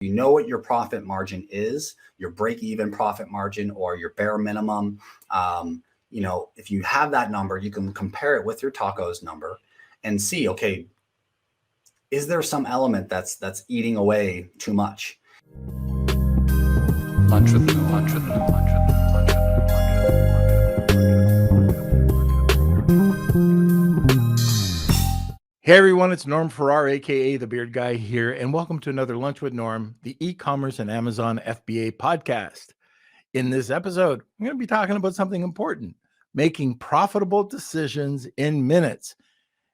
You know what your profit margin is, your break-even profit margin or your bare minimum. If you have that number, you can compare it with your tacos number and see, okay, is there some element that's eating away too much? Lunch with Hey everyone, it's Norm Farrar, aka the Beard Guy here, and welcome to another Lunch with Norm, the e-commerce and Amazon FBA podcast. In this episode, I'm going to be talking about something important, making profitable decisions in minutes.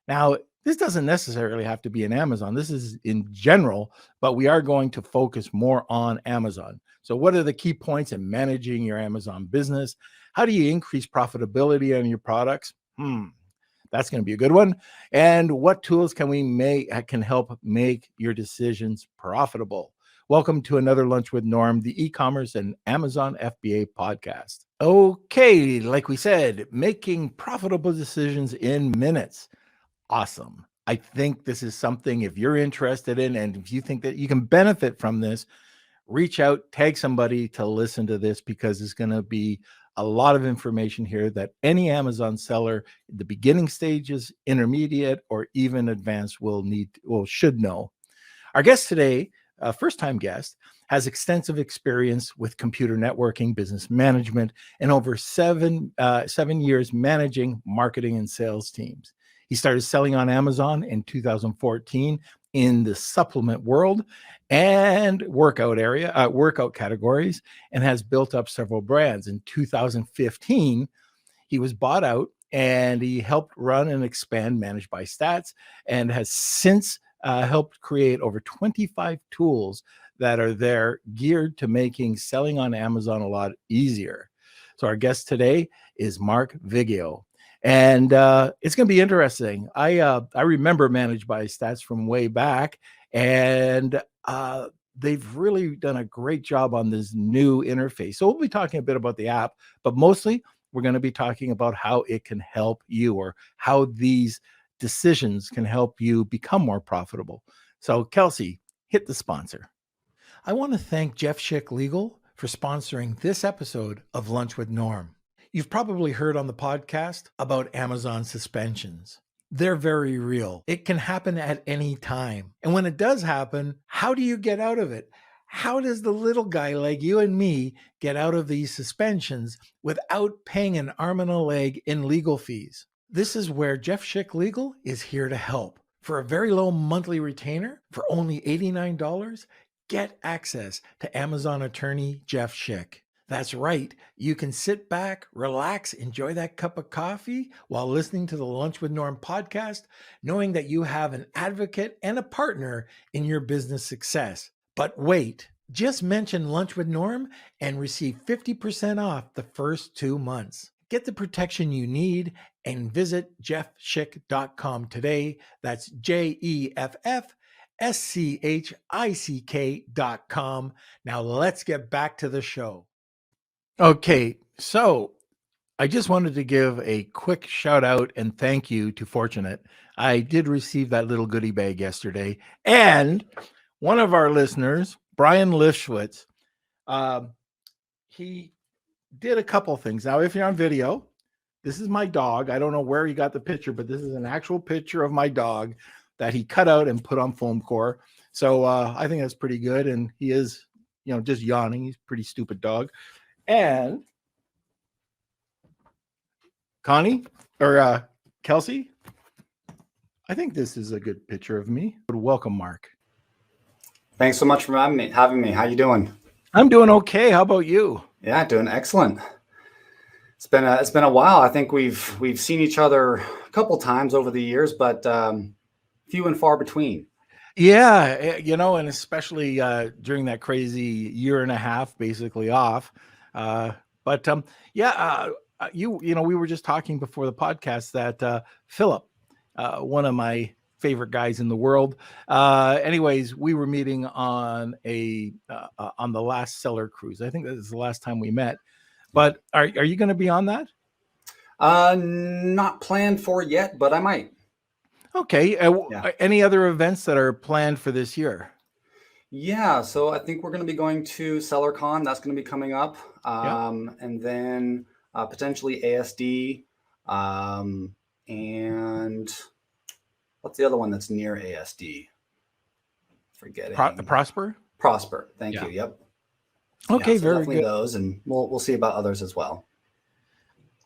Now, this doesn't necessarily have to be in Amazon. This is in general, but we are going to focus more on Amazon. So what are the key points in managing your Amazon business? How do you increase profitability on your products? That's going to be a good one. And what tools can help make your decisions profitable? Welcome to another Lunch with Norm, the e-commerce and Amazon FBA podcast. Okay, like we said, making profitable decisions in minutes. Awesome. I think this is something, if you're interested in, and if you think that you can benefit from this, reach out, tag somebody to listen to this, because it's going to be a lot of information here that any Amazon seller, the beginning stages, intermediate, or even advanced should know. Our guest today, a first-time guest, has extensive experience with computer networking, business management, and over 7 years managing marketing and sales teams. He started selling on Amazon in 2014 in the supplement world and workout categories, and has built up several brands. In 2015, he was bought out and he helped run and expand ManageByStats, and has since helped create over 25 tools that are there geared to making selling on Amazon a lot easier. So our guest today is Marc Viggo. And it's going to be interesting. I remember ManageByStats from way back, and they've really done a great job on this new interface. So we'll be talking a bit about the app, but mostly we're going to be talking about how it can help you, or how these decisions can help you become more profitable. So Kelsey, hit the sponsor. I want to thank Jeff Schick Legal for sponsoring this episode of Lunch with Norm. You've probably heard on the podcast about Amazon suspensions. They're very real. It can happen at any time. And when it does happen, how do you get out of it? How does the little guy like you and me get out of these suspensions without paying an arm and a leg in legal fees? This is where Jeff Schick Legal is here to help. For a very low monthly retainer, for only $89, get access to Amazon attorney Jeff Schick. That's right. You can sit back, relax, enjoy that cup of coffee while listening to the Lunch with Norm podcast, knowing that you have an advocate and a partner in your business success. But wait, just mention Lunch with Norm and receive 50% off the first 2 months. Get the protection you need and visit jeffschick.com today. That's JEFFSCHICK.com. Now let's get back to the show. Okay, so I just wanted to give a quick shout out and thank you to Fortunate. I did receive that little goodie bag yesterday, and one of our listeners, Brian Lifschwitz, he did a couple things. Now, if you're on video, this is my dog. I don't know where he got the picture, but this is an actual picture of my dog that he cut out and put on foam core. So I think that's pretty good, and he is, just yawning. He's a pretty stupid dog. And Connie or Kelsey, I think this is a good picture of me. Welcome, Marc. Thanks so much for having me. How you doing? I'm doing okay. How about you? Yeah, doing excellent. It's been a while. I think we've seen each other a couple times over the years, but few and far between. Yeah, and especially during that crazy year and a half, basically off. We were just talking before the podcast that Philip, one of my favorite guys in the world. Anyways, we were meeting on on the last seller cruise. I think that is the last time we met. But are you going to be on that? Not planned for yet, but I might. Okay. Any other events that are planned for this year? Yeah, so I think we're going to be going to SellerCon. That's going to be coming up, Yep. and then potentially ASD, and what's the other one that's near ASD? Forgetting. Prosper. Prosper. Thank Yeah. you. Yep. Yeah, Okay, so very definitely good. those, and we'll see about others as well.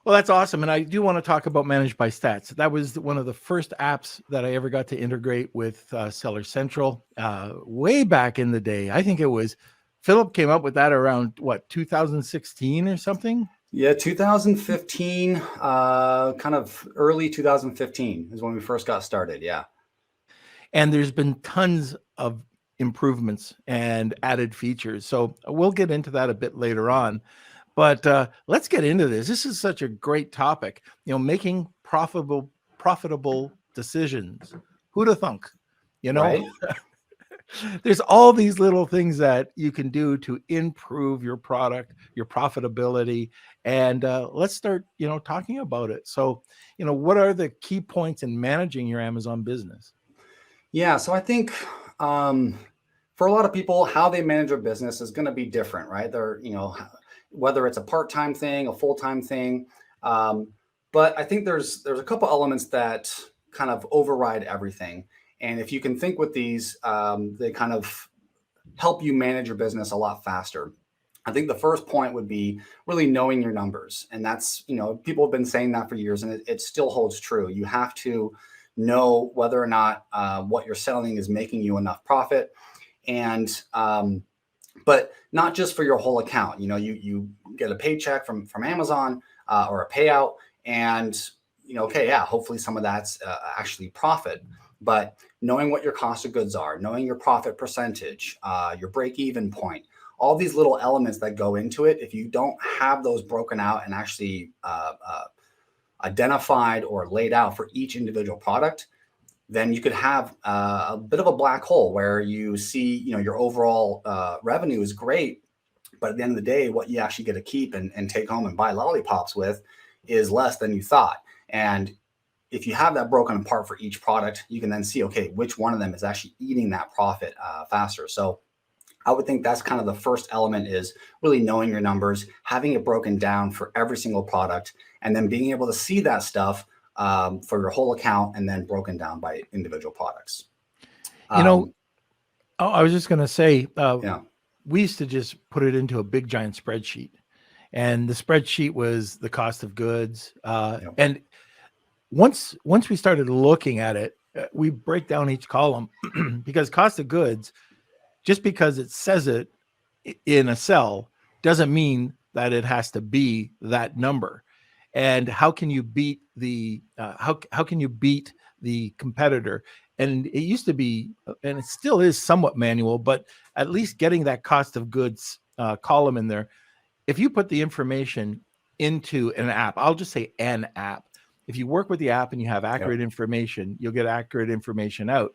Well, that's awesome. And I do want to talk about ManageByStats. That was one of the first apps that I ever got to integrate with Seller Central way back in the day. I think it was Philip came up with that around what, 2016 or something? Yeah, 2015, kind of early 2015 is when we first got started. Yeah. And there's been tons of improvements and added features. So we'll get into that a bit later on. But let's get into this. This is such a great topic. Making profitable decisions. Who'd have thunk? Right. There's all these little things that you can do to improve your product, your profitability, and let's start, talking about it. So, what are the key points in managing your Amazon business? Yeah. So I think for a lot of people, how they manage their business is going to be different, right? Whether it's a part-time thing, a full-time thing. Um, but I think there's a couple elements that kind of override everything. And if you can think with these, they kind of help you manage your business a lot faster. I think the first point would be really knowing your numbers. And that's, people have been saying that for years, and it still holds true. You have to know whether or not what you're selling is making you enough profit. And, but not just for your whole account. You get a paycheck from Amazon or a payout, and, okay, yeah, hopefully some of that's actually profit. But knowing what your cost of goods are, knowing your profit percentage, your break even point, all these little elements that go into it, if you don't have those broken out and actually identified or laid out for each individual product, then you could have a bit of a black hole where you see, your overall revenue is great, but at the end of the day, what you actually get to keep and take home and buy lollipops with is less than you thought. And if you have that broken apart for each product, you can then see, okay, which one of them is actually eating that profit faster. So I would think that's kind of the first element, is really knowing your numbers, having it broken down for every single product, and then being able to see that stuff for your whole account and then broken down by individual products. You know, Um, I was just going to say, yeah. we used to just put it into a big giant spreadsheet, and the spreadsheet was the cost of goods. Yep. And once we started looking at it, we break down each column because cost of goods, just because it says it in a cell, doesn't mean that it has to be that number. And how can you beat the how can you beat the competitor? And it used to be, and it still is somewhat manual, but at least getting that cost of goods column in there. If you put the information into an app, I'll just say an app. If you work with the app and you have accurate Yep. information, you'll get accurate information out.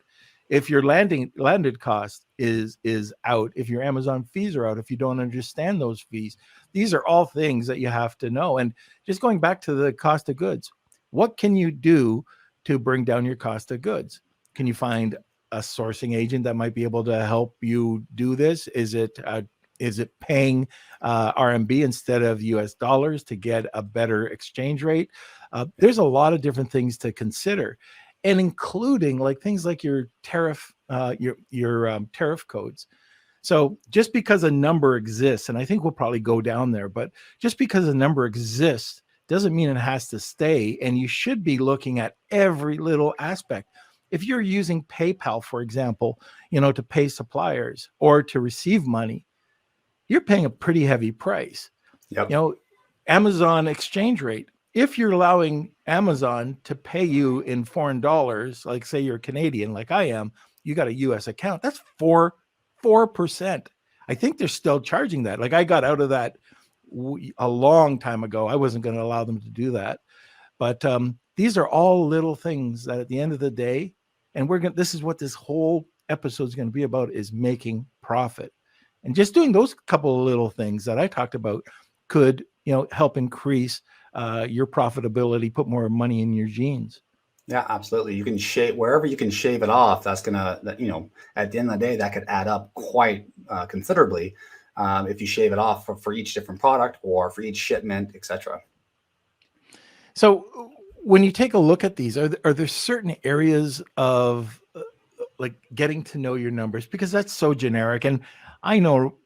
If your landed cost is out, if your Amazon fees are out, if you don't understand those fees, these are all things that you have to know. And just going back to the cost of goods, what can you do to bring down your cost of goods? Can you find a sourcing agent that might be able to help you do this? Is it paying RMB instead of US dollars to get a better exchange rate? There's a lot of different things to consider, and including like things like your tariff, your tariff codes. So just because a number exists, and I think we'll probably go down there, but just because a number exists doesn't mean it has to stay. And you should be looking at every little aspect. If you're using PayPal, for example, to pay suppliers or to receive money, you're paying a pretty heavy price. Yep. Amazon exchange rate. If you're allowing Amazon to pay you in foreign dollars, like say you're Canadian, like I am, you got a US account, that's 4%. I think they're still charging that. Like I got out of that a long time ago. I wasn't going to allow them to do that. But these are all little things that at the end of the day, and this is what this whole episode is going to be about, is making profit. And just doing those couple of little things that I talked about could, help increase your profitability, put more money in your jeans. Yeah, absolutely. You can shave wherever you can shave it off. That's gonna, at the end of the day, that could add up quite considerably if you shave it off for each different product or for each shipment, etc. So when you take a look at these, are there certain areas of like getting to know your numbers, because that's so generic? And I know,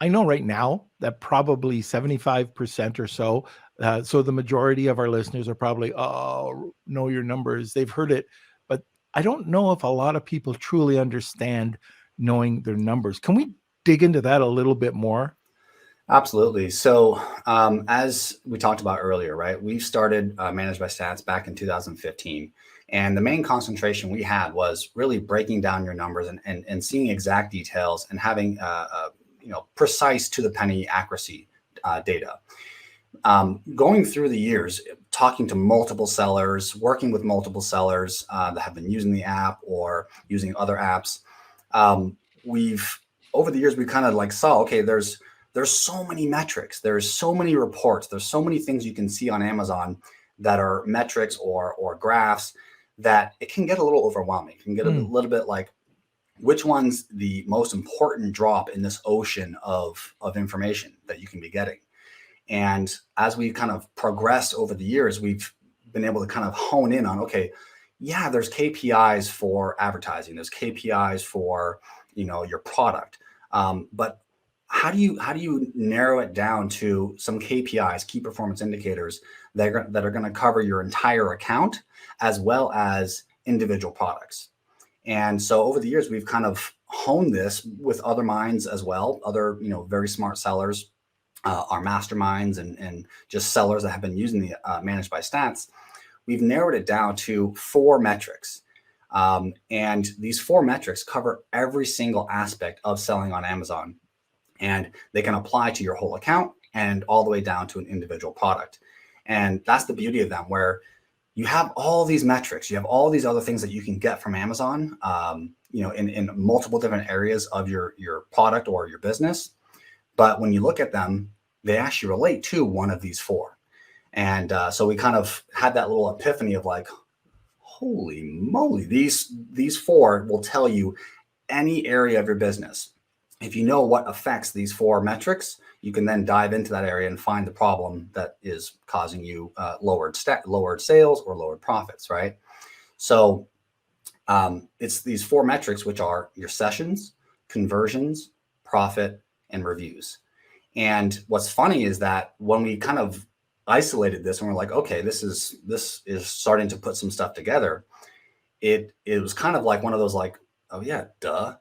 I know right now that probably 75% or so. So the majority of our listeners are probably, oh, know your numbers. They've heard it, but I don't know if a lot of people truly understand knowing their numbers. Can we dig into that a little bit more? Absolutely. So, as we talked about earlier, right, we started Managed by Stats back in 2015. And the main concentration we had was really breaking down your numbers and seeing exact details and having, precise to the penny accuracy data. Going through the years, talking to multiple sellers, working with multiple sellers that have been using the app or using other apps, we've over the years we kind of like saw, okay, there's so many metrics, there's so many reports, there's so many things you can see on Amazon that are metrics or graphs that it can get a little overwhelming. It can get a little bit like, which one's the most important drop in this ocean of information that you can be getting? And as we kind of progressed over the years, we've been able to kind of hone in on, okay, yeah, there's KPIs for advertising, there's KPIs for, your product. But how do you narrow it down to some KPIs, key performance indicators that are going to cover your entire account as well as individual products? And so over the years, we've kind of honed this with other minds as well, other, very smart sellers, our masterminds and just sellers that have been using the Managed by Stats. We've narrowed it down to 4 metrics. And these 4 metrics cover every single aspect of selling on Amazon. And they can apply to your whole account and all the way down to an individual product. And that's the beauty of them, where you have all these metrics, you have all these other things that you can get from Amazon, in multiple different areas of your product or your business. But when you look at them, they actually relate to one of these 4. And so we kind of had that little epiphany of like, holy moly, these 4 will tell you any area of your business. If you know what affects these 4 metrics, you can then dive into that area and find the problem that is causing you lowered sales or lowered profits, right? So it's these 4 metrics, which are your sessions, conversions, profit, and reviews. And what's funny is that when we kind of isolated this and we're like, okay, this is starting to put some stuff together, it was kind of like one of those like, oh yeah, duh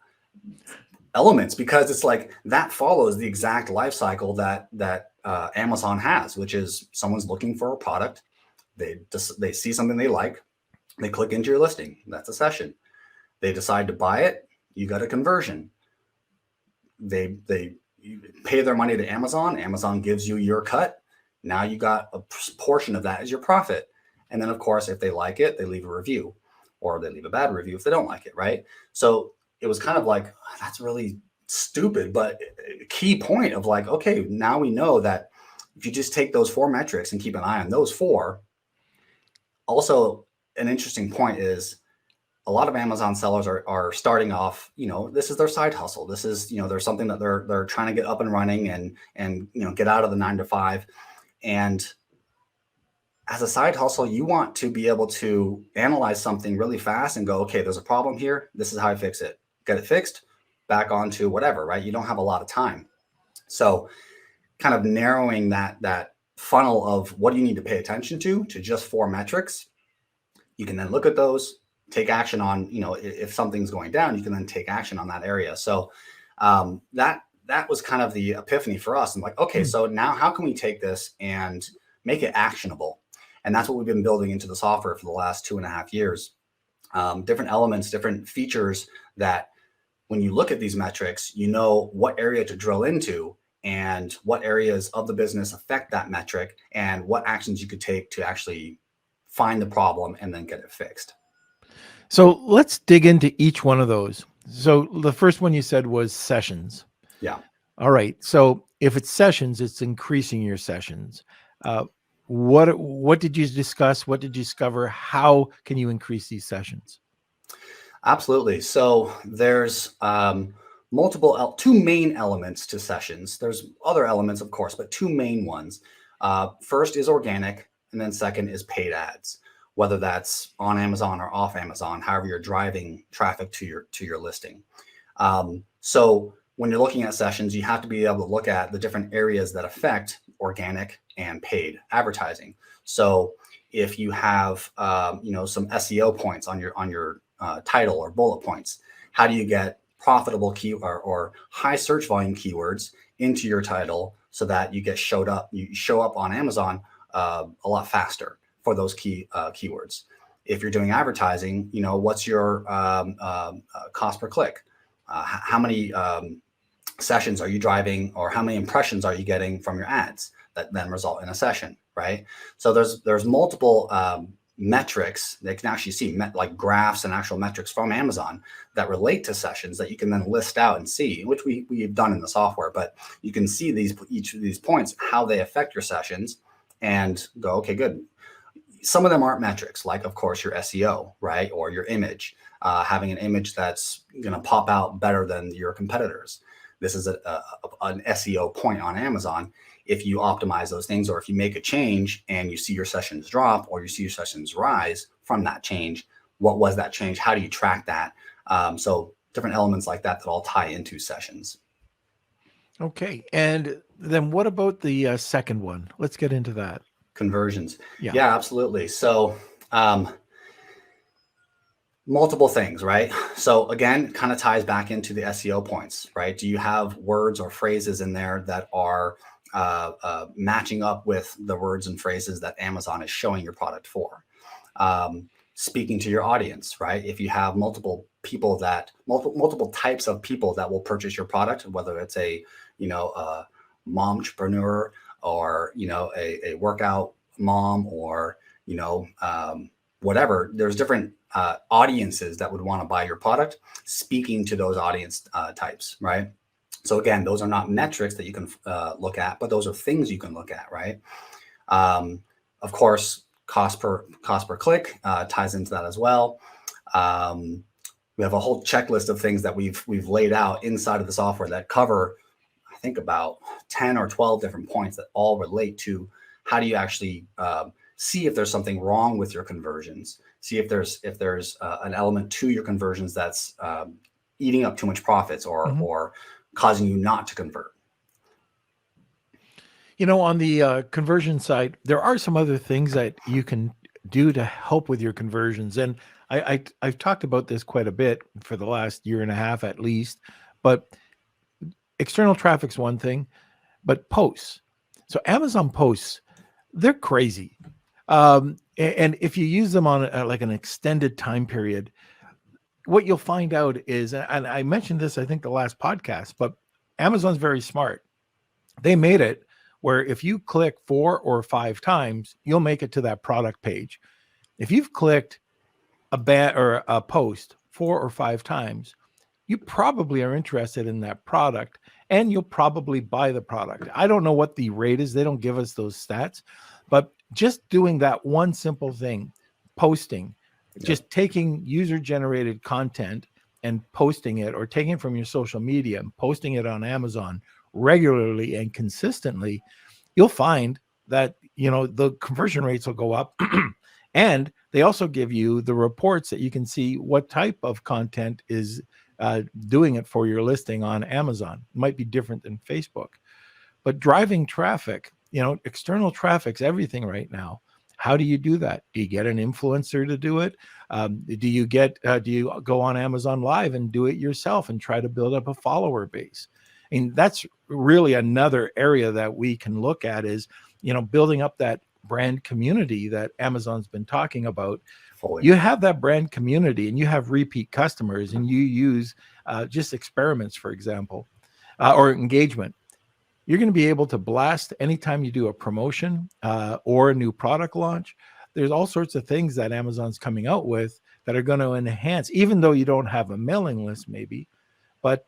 elements, because it's like that follows the exact life cycle that Amazon has, which is someone's looking for a product, they see something they like, they click into your listing, that's a session. They decide to buy it, you got a conversion. They pay their money to Amazon, Amazon gives you your cut, now you got a portion of that as your profit. And then of course, if they like it, they leave a review, or they leave a bad review if they don't like it, right? So it was kind of like, that's really stupid, but a key point of like, okay, now we know that if you just take those 4 metrics and keep an eye on those 4. Also, an interesting point is a lot of Amazon sellers are starting off, this is their side hustle. This is, there's something that they're trying to get up and running and get out of the 9 to 5. And as a side hustle, you want to be able to analyze something really fast and go, okay, there's a problem here. This is how I fix it. Get it fixed, back onto whatever, right? You don't have a lot of time. So kind of narrowing that funnel of what do you need to pay attention to just 4 metrics. You can then look at those, take action on, if something's going down, you can then take action on that area. So that was kind of the epiphany for us. And like, okay, so now how can we take this and make it actionable? And that's what we've been building into the software for the last 2.5 years. Different elements, different features that when you look at these metrics, you know what area to drill into and what areas of the business affect that metric and what actions you could take to actually find the problem and then get it fixed. So let's dig into each one of those. So the first one you said was sessions. Yeah. All right. So if it's sessions, it's increasing your sessions. what did you discuss? What did you discover? How can you increase these sessions? Absolutely. So there's two main elements to sessions. There's other elements, of course, but two main ones. First is organic, and then second is paid ads, whether that's on Amazon or off Amazon, however you're driving traffic to your listing. So when you're looking at sessions, you have to be able to look at the different areas that affect organic and paid advertising. So if you have some SEO points on your title or bullet points, how do you get profitable or high search volume keywords into your title so that you show up on Amazon a lot faster for those keywords? If you're doing advertising, what's your cost per click? How many sessions are you driving, or how many impressions are you getting from your ads that then result in a session, right? So there's multiple metrics they can actually see, like graphs and actual metrics from Amazon that relate to sessions that you can then list out and see, which we've done in the software. But you can see each of these points, how they affect your sessions, and go, okay, good. Some of them aren't metrics, like of course your SEO, right, or your image, having an image that's going to pop out better than your competitors. This is an SEO point on Amazon. If you optimize those things, or if you make a change and you see your sessions drop or you see your sessions rise from that change, what was that change? How do you track that? So different elements like that all tie into sessions. Okay. And then what about the second one? Let's get into that. Conversions. Yeah, absolutely. So multiple things, right? So again, kind of ties back into the SEO points, right? Do you have words or phrases in there that are matching up with the words and phrases that Amazon is showing your product for? Speaking to your audience, right? If you have multiple types of people that will purchase your product, whether it's a momtrepreneur, or a workout mom, or whatever, there's different audiences that would want to buy your product, speaking to those audience types, right? So again, those are not metrics that you can look at, but those are things you can look at, right? Of course, cost per click ties into that as well. We have a whole checklist of things that we've laid out inside of the software that cover, I think, about 10 or 12 different points that all relate to how do you actually see if there's something wrong with your conversions, see if there's an element to your conversions that's eating up too much profits, or causing you not to convert. On the conversion side, there are some other things that you can do to help with your conversions. And I've talked about this quite a bit for the last year and a half at least, but external traffic's one thing, but posts. So Amazon posts, they're crazy. And if you use them on like an extended time period, what you'll find out is, and I mentioned this, I think, the last podcast, but Amazon's very smart. They made it where if you click 4 or 5 times, you'll make it to that product page. If you've clicked a post 4 or 5 times, you probably are interested in that product, and you'll probably buy the product. I don't know what the rate is. They don't give us those stats, but just doing that one simple thing, posting, just taking user-generated content and posting it, or taking it from your social media and posting it on Amazon regularly and consistently, you'll find that, the conversion rates will go up. And they also give you the reports that you can see what type of content is doing it for your listing on Amazon. It might be different than Facebook, but driving traffic, external traffic's everything right now. How do you do that? Do you get an influencer to do it? Do you go on Amazon Live and do it yourself and try to build up a follower base? And that's really another area that we can look at, is, building up that brand community that Amazon's been talking about. Fully. You have that brand community and you have repeat customers, and you use just experiments, for example, or engagement. You're going to be able to blast anytime you do a promotion or a new product launch. There's all sorts of things that Amazon's coming out with that are going to enhance, even though you don't have a mailing list maybe, but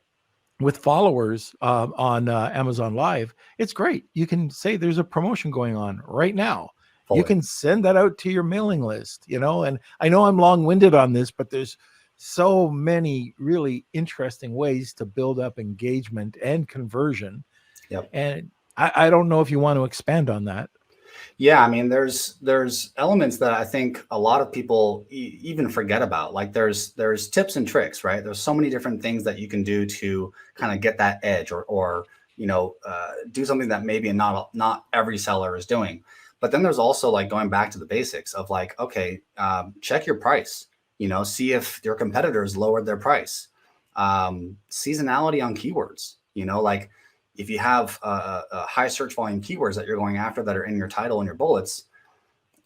with followers on Amazon Live, it's great. You can say there's a promotion going on right now, You Fully. can send that out to your mailing list, and I know I'm long-winded on this, but there's so many really interesting ways to build up engagement and conversion. Yep. And I don't know if you want to expand on that. Yeah, I mean, there's elements that I think a lot of people even forget about. Like there's tips and tricks, right? There's so many different things that you can do to kind of get that edge, or do something that maybe not every seller is doing. But then there's also like going back to the basics of like, okay, check your price. See if your competitors lowered their price. Seasonality on keywords. Like if you have a high search volume keywords that you're going after that are in your title and your bullets,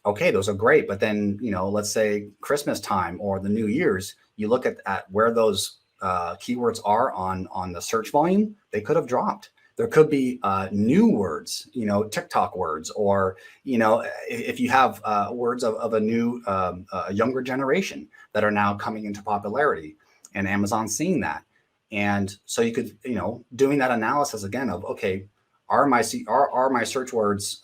okay, those are great. But then, let's say Christmas time or the New Year's, you look at where those keywords are on the search volume, they could have dropped. There could be new words, TikTok words, or, if you have words of a new, younger generation that are now coming into popularity, and Amazon seeing that. And so you could, doing that analysis again of, okay, are my search words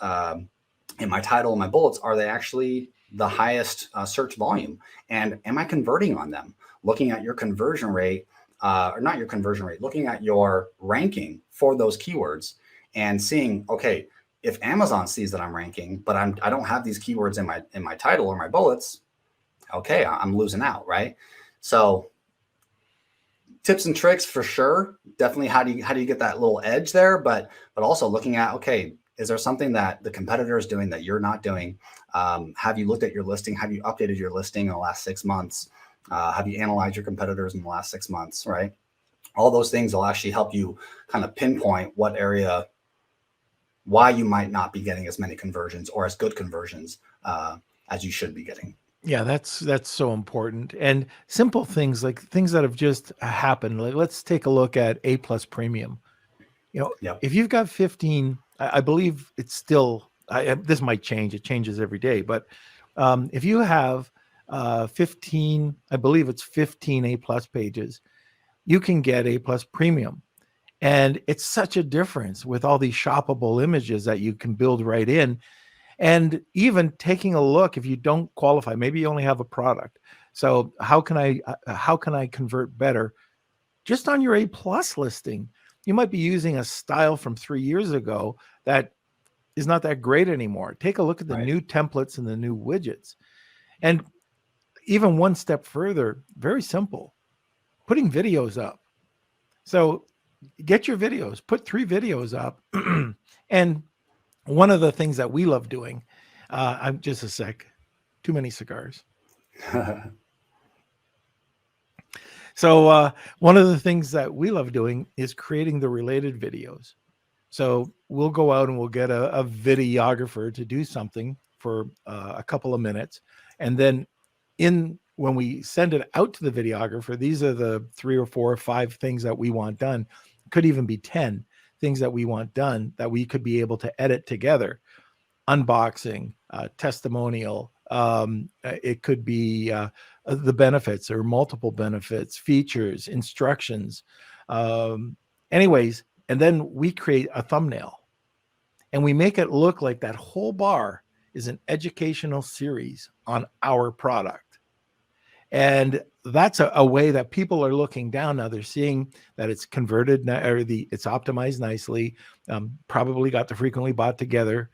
in my title and my bullets, are they actually the highest search volume? And am I converting on them? Looking at your conversion rate, or not your conversion rate, looking at your ranking for those keywords and seeing, okay, if Amazon sees that I'm ranking, but I don't have these keywords in my title or my bullets, okay, I'm losing out, right? So tips and tricks for sure. Definitely, how do you get that little edge there? But also looking at, okay, is there something that the competitor is doing that you're not doing? Have you looked at your listing? Have you updated your listing in the last 6 months? Have you analyzed your competitors in the last 6 months, right? All those things will actually help you kind of pinpoint what area, why you might not be getting as many conversions or as good conversions as you should be getting. Yeah, that's so important. And simple things, like things that have just happened. Like, let's take a look at A+ Premium. Yep. If you've got 15, I believe it's still, this might change. It changes every day. But if you have 15, I believe it's 15 A+ pages, you can get A+ Premium. And it's such a difference with all these shoppable images that you can build right in. And even taking a look, if you don't qualify, maybe you only have a product. So how can I convert better? Just on your A+ listing, you might be using a style from 3 years ago that is not that great anymore. Take a look at the new templates and the new widgets. And even one step further, very simple, putting videos up. So get your videos, put 3 videos up. And one of the things that we love doing, I'm just a sec, too many cigars. So one of the things that we love doing is creating the related videos. So we'll go out and we'll get a videographer to do something for a couple of minutes. And then when we send it out to the videographer, these are the 3 or 4 or 5 things that we want done. Could even be 10 things that we want done that we could be able to edit together. Unboxing, testimonial. It could be the benefits or multiple benefits, features, instructions. Anyways, and then we create a thumbnail and we make it look like that whole bar is an educational series on our product. And that's a way that people are looking down now. They're seeing that it's converted, or it's optimized nicely. Probably got the frequently bought together.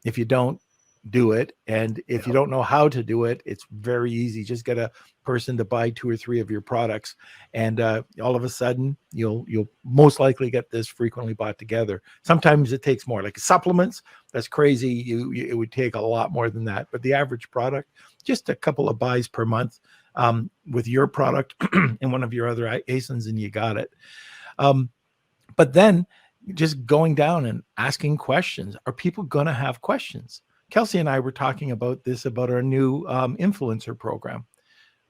If you don't, do it. And if you don't know how to do it, it's very easy. Just get a person to buy 2 or 3 of your products, and all of a sudden you'll most likely get this frequently bought together. Sometimes it takes more, like supplements. That's crazy. It would take a lot more than that. But the average product, just a couple of buys per month with your product and one of your other ASINs, and you got it. But then just going down and asking questions. Are people going to have questions? Kelsey and I were talking about this, about our new influencer program.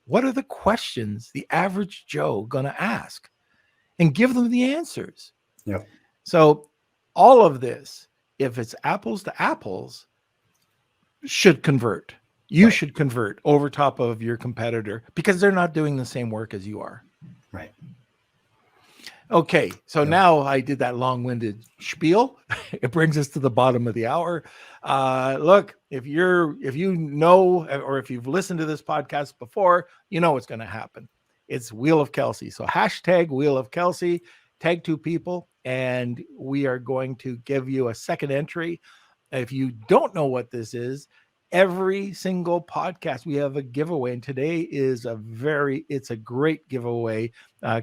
What are the questions the average Joe going to ask? And give them the answers. Yep. So all of this, if it's apples to apples, should convert. You should convert over top of your competitor because they're not doing the same work as you are. Right. Okay, so Yep. now I did that long-winded spiel. It brings us to the bottom of the hour. Look, if you know, or if you've listened to this podcast before, you know what's going to happen. It's Wheel of Kelsey. So hashtag Wheel of Kelsey, tag 2 people, and we are going to give you a second entry. If you don't know what this is, every single podcast we have a giveaway, and today is it's a great giveaway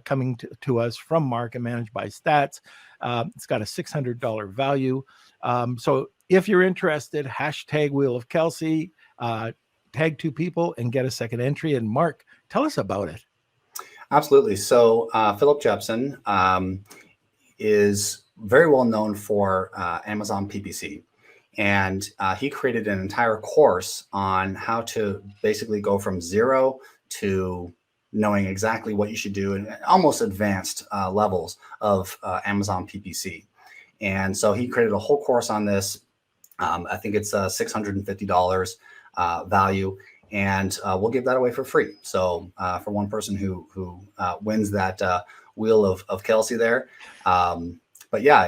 coming to us from Marc and ManageByStats. It's got a $600 value. So if you're interested, hashtag Wheel of Kelsey, tag 2 people and get a second entry. And Marc, tell us about it. Absolutely. So Philip Jepson is very well known for Amazon PPC. And he created an entire course on how to basically go from zero to knowing exactly what you should do and almost advanced levels of Amazon PPC. And so he created a whole course on this. I think it's $650 value, and we'll give that away for free. So for one person who wins that Wheel of Kelsey there. But yeah,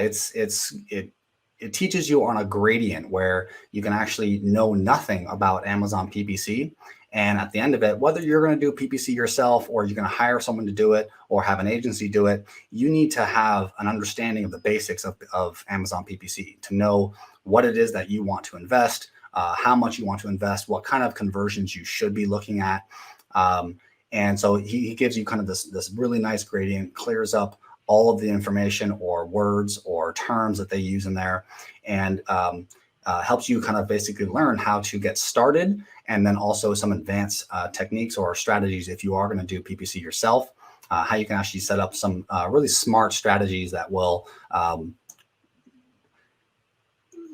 it teaches you on a gradient where you can actually know nothing about Amazon PPC. And at the end of it, whether you're going to do PPC yourself or you're going to hire someone to do it or have an agency do it, you need to have an understanding of the basics of Amazon PPC to know what it is that you want to invest, how much you want to invest, what kind of conversions you should be looking at. And so he gives you kind of this really nice gradient, clears up all of the information or words or terms that they use in there, and helps you kind of basically learn how to get started, and then also some advanced techniques or strategies if you are going to do PPC yourself, how you can actually set up some really smart strategies that will,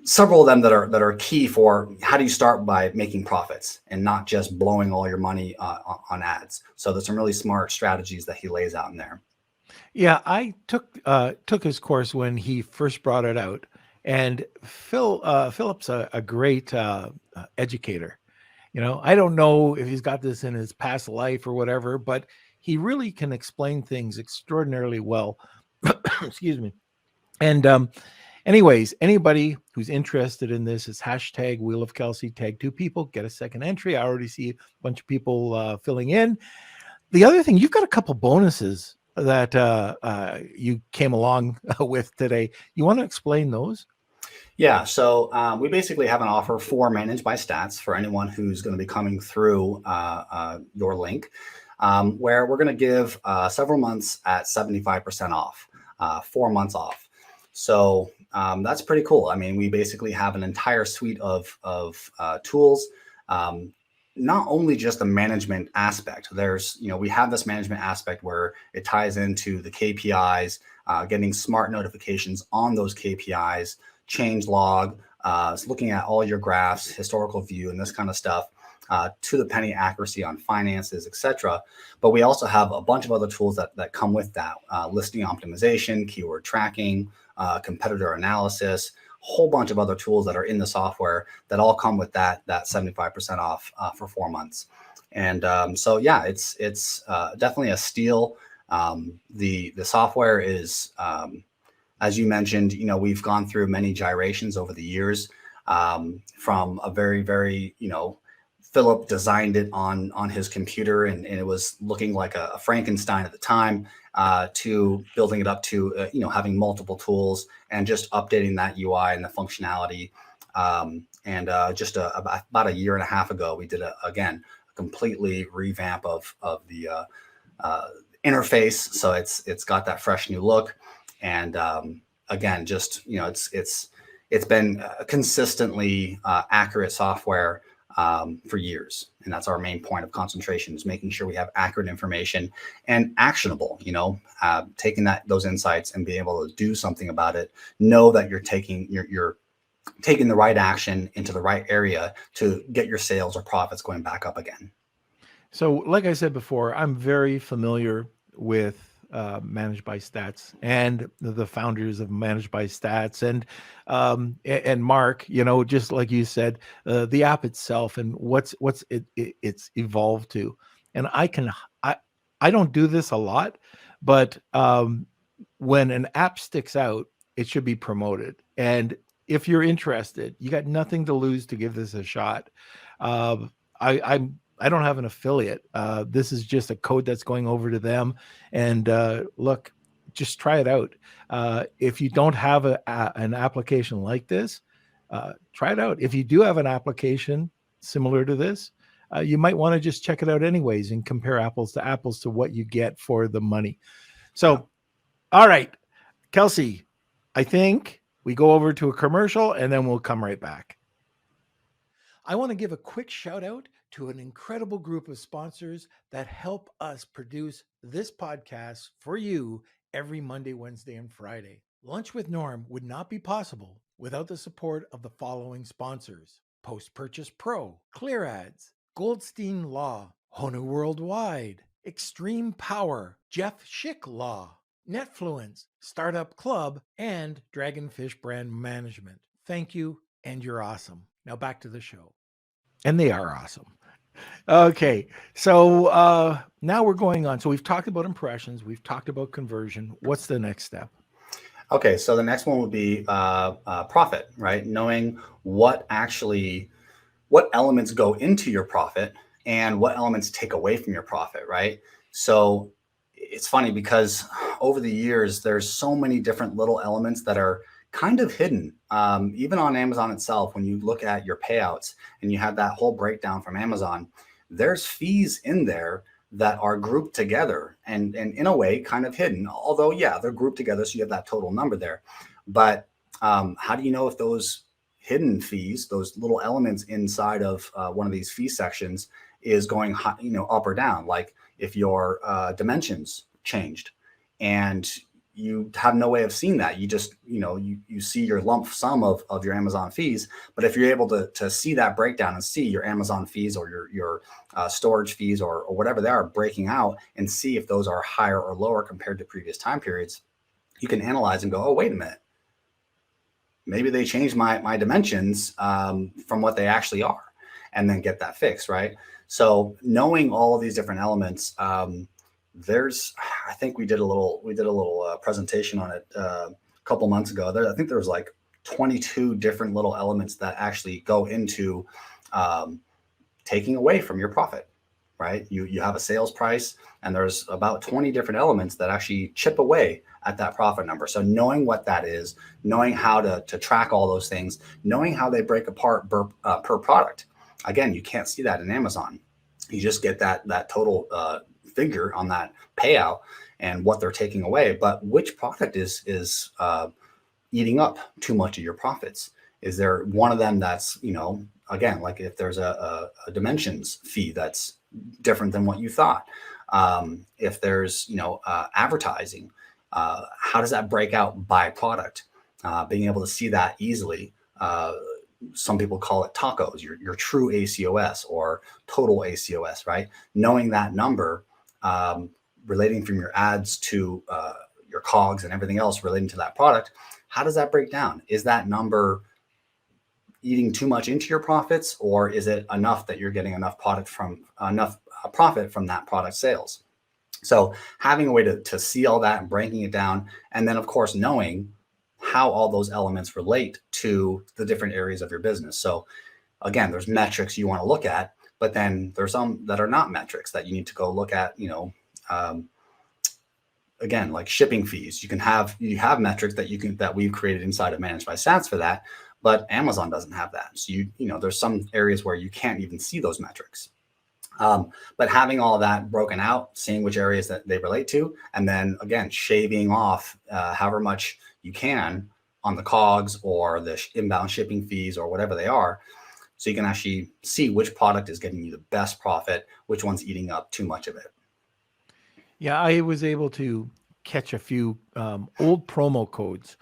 several of them that are key for how do you start by making profits and not just blowing all your money on ads. So there's some really smart strategies that he lays out in there. Yeah, I took his course when he first brought it out, and Philip's a great educator. You know, I don't know if he's got this in his past life or whatever, but he really can explain things extraordinarily well. Excuse me. And anyways, anybody who's interested in this is hashtag Wheel of Kelsey, tag 2 people, get a second entry. I already see a bunch of people filling in. The other thing, you've got a couple bonuses that you came along with today. You want to explain those? Yeah, so we basically have an offer for ManageByStats for anyone who's going to be coming through your link, where we're going to give several months at 75% off, 4 months off. So that's pretty cool. I mean, we basically have an entire suite of tools. Not only just the management aspect. There's, we have this management aspect where it ties into the KPIs, getting smart notifications on those KPIs, change log, looking at all your graphs, historical view, and this kind of stuff, to the penny accuracy on finances, etc. But we also have a bunch of other tools that come with that, listing optimization, keyword tracking, competitor analysis, whole bunch of other tools that are in the software that all come with that 75% off for 4 months. And so yeah, it's definitely a steal. The software is, as you mentioned, we've gone through many gyrations over the years, from a very, very, Philip designed it on his computer, and it was looking like a Frankenstein at the time, to building it up to, having multiple tools and just updating that UI and the functionality. And just about a year and a half ago, we did a completely revamp of the interface. So it's got that fresh new look. And again, just, it's been consistently accurate software for years. And that's our main point of concentration, is making sure we have accurate information and actionable, taking those insights and be able to do something about it, know that you're taking the right action into the right area to get your sales or profits going back up again. So like I said before, I'm very familiar with ManageByStats and the founders of ManageByStats and Marc, just like you said, the app itself and what's it's evolved to. And I don't do this a lot, but when an app sticks out, it should be promoted. And if you're interested, you got nothing to lose to give this a shot. I don't have an affiliate. This is just a code that's going over to them. And look, just try it out. If you don't have an application like this, try it out. If you do have an application similar to this, you might want to just check it out anyways and compare apples to what you get for the money. So, all right, Kelsey, I think we go over to a commercial and then we'll come right back. I want to give a quick shout out to an incredible group of sponsors that help us produce this podcast for you every Monday, Wednesday, and Friday. Lunch with Norm would not be possible without the support of the following sponsors: Post Purchase Pro, Clear Ads, Goldstein Law, Honu Worldwide, Extreme Power, Jeff Schick Law, Netfluence, Startup Club, and Dragonfish Brand Management. Thank you, and you're awesome. Now back to the show. And they are awesome. Okay, so now we're going on. So we've talked about impressions. We've talked about conversion. What's the next step? Okay, so the next one would be profit, right? Knowing what elements go into your profit and what elements take away from your profit, right? So it's funny because over the years, there's so many different little elements that are kind of hidden. Even on Amazon itself, when you look at your payouts and you have that whole breakdown from Amazon, there's fees in there that are grouped together and in a way kind of hidden, although yeah, they're grouped together. So you have that total number there. But how do you know if those hidden fees, those little elements inside of one of these fee sections is going up or down? Like if your dimensions changed and you have no way of seeing that. You just, you see your lump sum of your Amazon fees. But if you're able to see that breakdown and see your Amazon fees or your storage fees or whatever they are breaking out and see if those are higher or lower compared to previous time periods, you can analyze and go, oh, wait a minute. Maybe they changed my dimensions from what they actually are, and then get that fixed, right? So knowing all of these different elements, I think we did a little presentation on it a couple months ago. I think there was like 22 different little elements that actually go into taking away from your profit, right? You have a sales price and there's about 20 different elements that actually chip away at that profit number. So knowing what that is, knowing how to track all those things, knowing how they break apart per product. Again, you can't see that in Amazon. You just get that total figure on that payout and what they're taking away, but which product is eating up too much of your profits? Is there one of them that's, again, like if there's a dimensions fee that's different than what you thought, if there's, advertising, how does that break out by product? Being able to see that easily. Some people call it tacos, your true ACOS or total ACOS, right? Knowing that number, relating from your ads to your COGS and everything else relating to that product, how does that break down? Is that number eating too much into your profits, or is it enough that you're getting enough profit from that product sales? So having a way to see all that and breaking it down, and then of course knowing how all those elements relate to the different areas of your business. So again, there's metrics you want to look at, but then there's some that are not metrics that you need to go look at, again, like shipping fees. You have metrics that we've created inside of ManageByStats for that, but Amazon doesn't have that. So there's some areas where you can't even see those metrics. But having all of that broken out, seeing which areas that they relate to, and then again, shaving off however much you can on the COGS or the inbound shipping fees or whatever they are, so you can actually see which product is getting you the best profit, which one's eating up too much of it. Yeah, I was able to catch a few old promo codes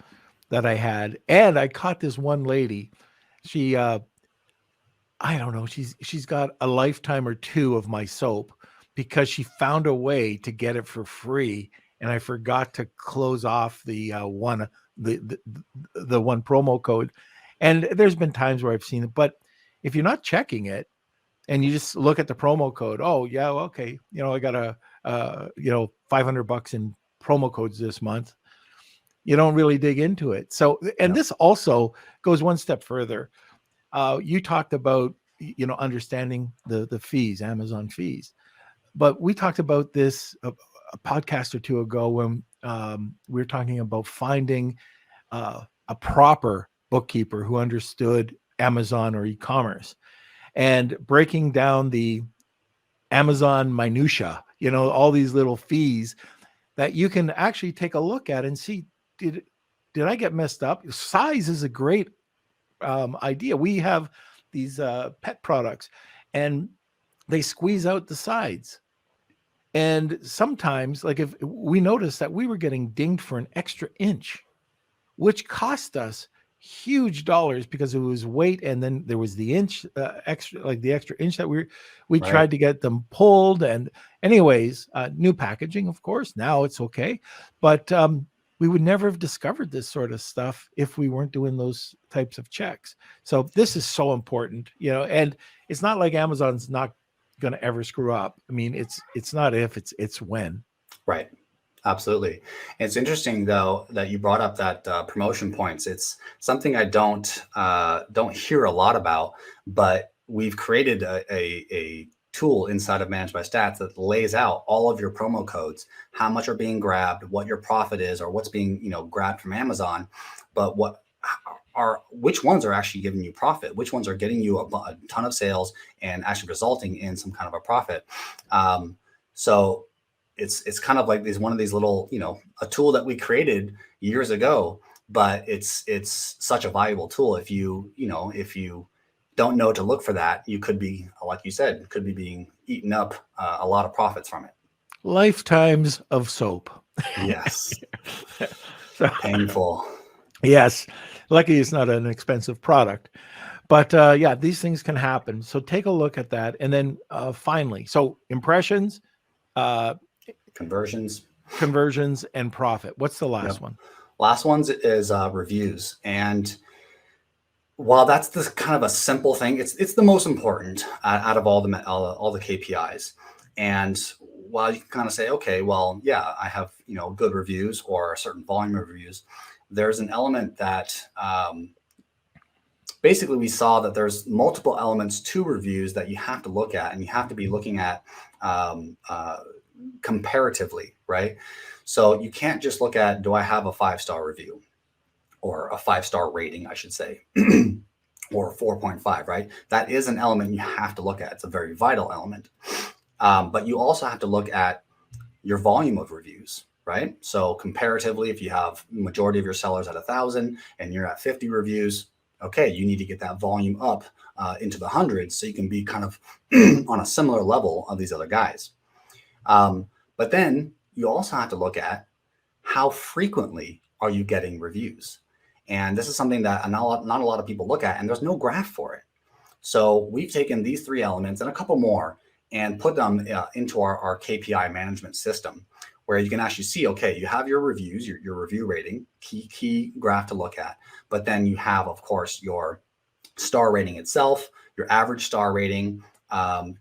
that I had, and I caught this one lady. She, I don't know, she's got a lifetime or two of my soap because she found a way to get it for free, and I forgot to close off the one promo code. And there's been times where I've seen it, but if you're not checking it and you just look at the promo code, oh yeah, okay, I got $500 in promo codes this month. You don't really dig into it. So, and Yep. this also goes one step further. You talked about, understanding the fees, Amazon fees, but we talked about this a podcast or two ago when we were talking about finding a proper bookkeeper who understood Amazon or e-commerce and breaking down the Amazon minutia, all these little fees that you can actually take a look at and see, did I get messed up? Size is a great idea. We have these pet products and they squeeze out the sides. And sometimes, like, if we noticed that we were getting dinged for an extra inch, which cost us huge dollars because it was weight, and then there was the inch extra, like the extra inch that we Right. tried to get them pulled. And anyways, new packaging, of course, now it's okay, but we would never have discovered this sort of stuff if we weren't doing those types of checks. So this is so important, and it's not like Amazon's not going to ever screw up. I mean, it's not if, it's when. Right. Absolutely. It's interesting though that you brought up that promotion points. It's something I don't hear a lot about, but we've created a tool inside of ManageByStats that lays out all of your promo codes, how much are being grabbed, what your profit is, or what's being grabbed from Amazon, but which ones are actually giving you profit, which ones are getting you a ton of sales and actually resulting in some kind of a profit. So it's kind of like one of these little, a tool that we created years ago, but it's such a valuable tool. If you don't know to look for that, you could be, like you said, could be being eaten up a lot of profits from it. Lifetimes of soap. Yes. So, painful. Yes. Lucky it's not an expensive product. But yeah, these things can happen. So take a look at that. And then finally, so impressions, conversions, and profit. What's the last one? Last ones is reviews. And while that's this kind of a simple thing, it's the most important out of all the KPIs. And while you can kind of say, okay, well, yeah, I have good reviews or a certain volume of reviews, there's an element that basically we saw that there's multiple elements to reviews that you have to look at, and you have to be looking at comparatively, right? So you can't just look at, do I have a 5-star review or a 5-star rating, I should say, or 4.5, right? That is an element you have to look at. It's a very vital element. But you also have to look at your volume of reviews, right? So comparatively, if you have majority of your sellers at 1,000 and you're at 50 reviews, okay, you need to get that volume up into the hundreds so you can be kind of on a similar level of these other guys. But then you also have to look at how frequently are you getting reviews? And this is something that not a lot of people look at, and there's no graph for it. So we've taken these 3 elements and a couple more and put them into our KPI management system, where you can actually see, okay, you have your reviews, your review rating, key graph to look at. But then you have, of course, your star rating itself, your average star rating,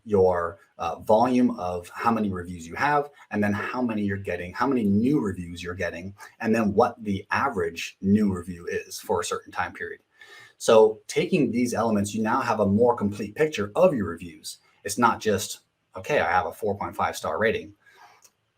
your volume of how many reviews you have, and then how many you're getting, how many new reviews you're getting, and then what the average new review is for a certain time period. So taking these elements, you now have a more complete picture of your reviews. It's not just, okay, I have a 4.5 star rating,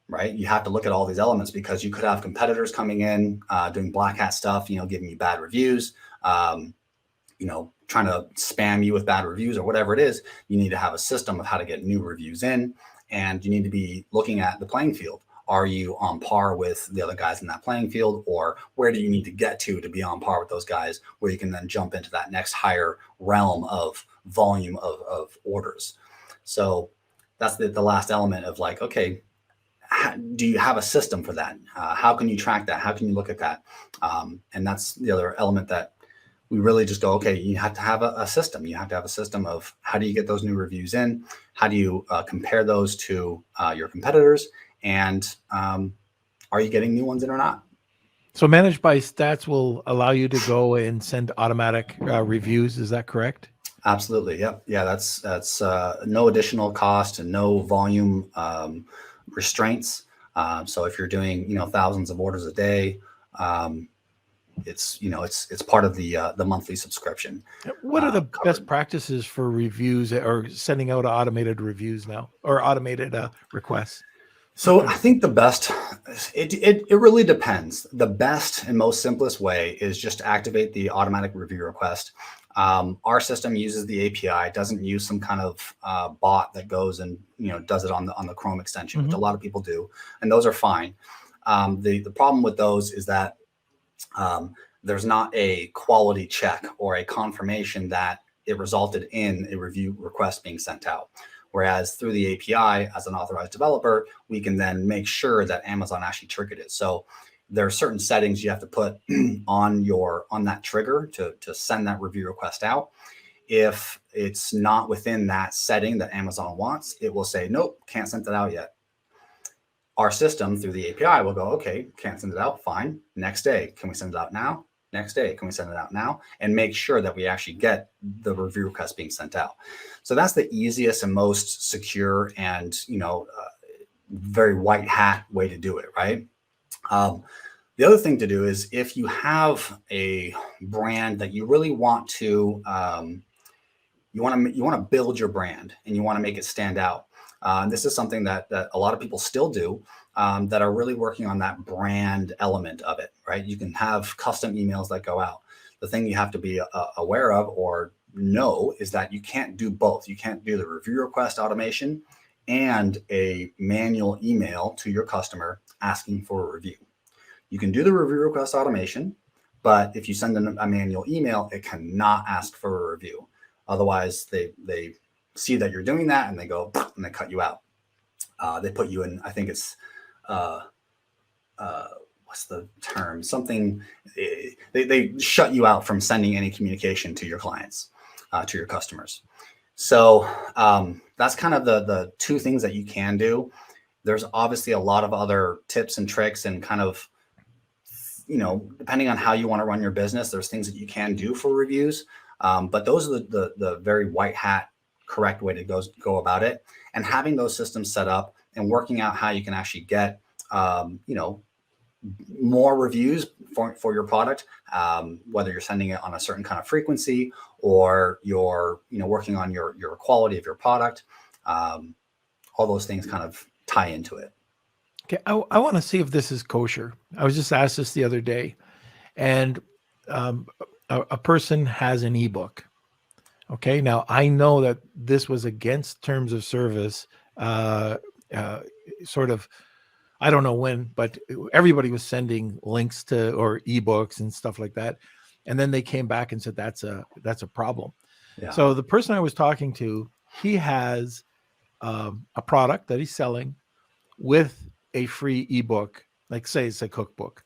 right? You have to look at all these elements because you could have competitors coming in, doing black hat stuff, giving you bad reviews, trying to spam you with bad reviews or whatever it is. You need to have a system of how to get new reviews in, and you need to be looking at the playing field. Are you on par with the other guys in that playing field, or where do you need to get to be on par with those guys, where you can then jump into that next higher realm of volume of orders? So that's the last element of, like, okay, do you have a system for that? How can you track that? How can you look at that? And that's the other element that we really just go, okay, you have to have a system. You have to have a system of how do you get those new reviews in? How do you compare those to your competitors? And are you getting new ones in or not? So ManageByStats will allow you to go and send automatic reviews. Is that correct? Absolutely. Yep. Yeah. That's no additional cost and no volume restraints. So if you're doing, thousands of orders a day, It's it's part of the monthly subscription. What are the covered. best practices for reviews or sending out automated reviews now, or automated requests? So I think the best, it really depends. The best and most simplest way is just to activate the automatic review request. Our system uses the API, doesn't use some kind of bot that goes and does it on the Chrome extension, which a lot of people do, and those are fine. The problem with those is that there's not a quality check or a confirmation that it resulted in a review request being sent out. Whereas through the API, as an authorized developer, we can then make sure that Amazon actually triggered it. So there are certain settings you have to put on that trigger to send that review request out. If it's not within that setting that Amazon wants, it will say, nope, can't send that out yet. Our system through the API will go, okay, can't send it out, fine. Next day, can we send it out now? Next day, can we send it out now? And make sure that we actually get the review request being sent out. So that's the easiest and most secure and very white hat way to do it, right? The other thing to do is if you have a brand that you really want to, you want to build your brand and you want to make it stand out. This is something that a lot of people still do that are really working on that brand element of it, right? You can have custom emails that go out. The thing you have to be aware of or know is that you can't do both. You can't do the review request automation and a manual email to your customer asking for a review. You can do the review request automation, but if you send them a manual email, it cannot ask for a review. Otherwise, they see that you're doing that and they go and they cut you out. They put you in, I think it's what's the term? Something they shut you out from sending any communication to your clients, to your customers. So that's kind of the two things that you can do. There's obviously a lot of other tips and tricks and kind of, depending on how you want to run your business, there's things that you can do for reviews. But those are the very white hat correct way to go about it. And having those systems set up and working out how you can actually get, more reviews for your product, whether you're sending it on a certain kind of frequency or you're, working on your quality of your product. All those things kind of tie into it. Okay, I want to see if this is kosher. I was just asked this the other day, and a person has an ebook. Okay, now I know that this was against terms of service, sort of. I don't know when, but everybody was sending links to or ebooks and stuff like that, and then they came back and said that's a problem. Yeah. So the person I was talking to, he has a product that he's selling with a free ebook, like say it's a cookbook.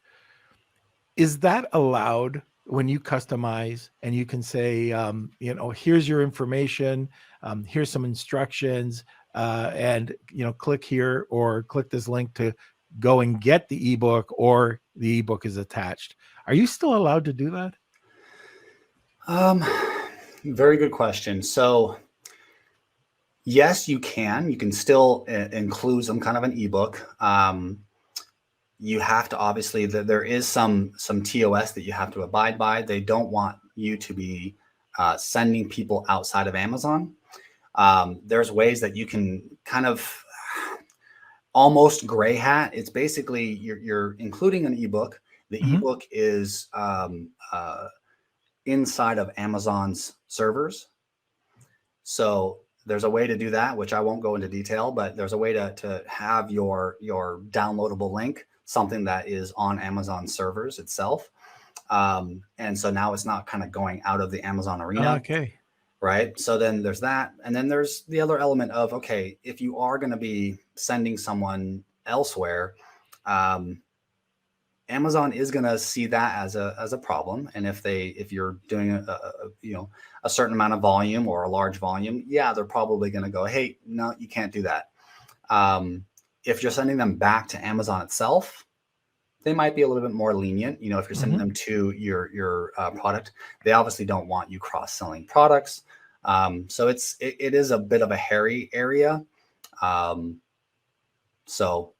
Is that allowed when you customize and you can say, here's your information, here's some instructions, and click here or click this link to go and get the ebook, or the ebook is attached? Are you still allowed to do that? Very good question. So yes, you can. You can still include some kind of an ebook. You have to obviously, there is some TOS that you have to abide by. They don't want you to be sending people outside of Amazon. There's ways that you can kind of almost gray hat. It's basically you're including an ebook. The ebook is inside of Amazon's servers. So there's a way to do that, which I won't go into detail, but there's a way to have your downloadable link, something that is on Amazon servers itself. And so now it's not kind of going out of the Amazon arena. Okay. Right. So then there's that. And then there's the other element of, okay, if you are going to be sending someone elsewhere, Amazon is going to see that as a problem. And if you're doing a certain amount of volume or a large volume, yeah, they're probably going to go, hey, no, you can't do that. If you're sending them back to Amazon itself, they might be a little bit more lenient. If you're sending them to your product, they obviously don't want you cross-selling products. So it is a bit of a hairy area. So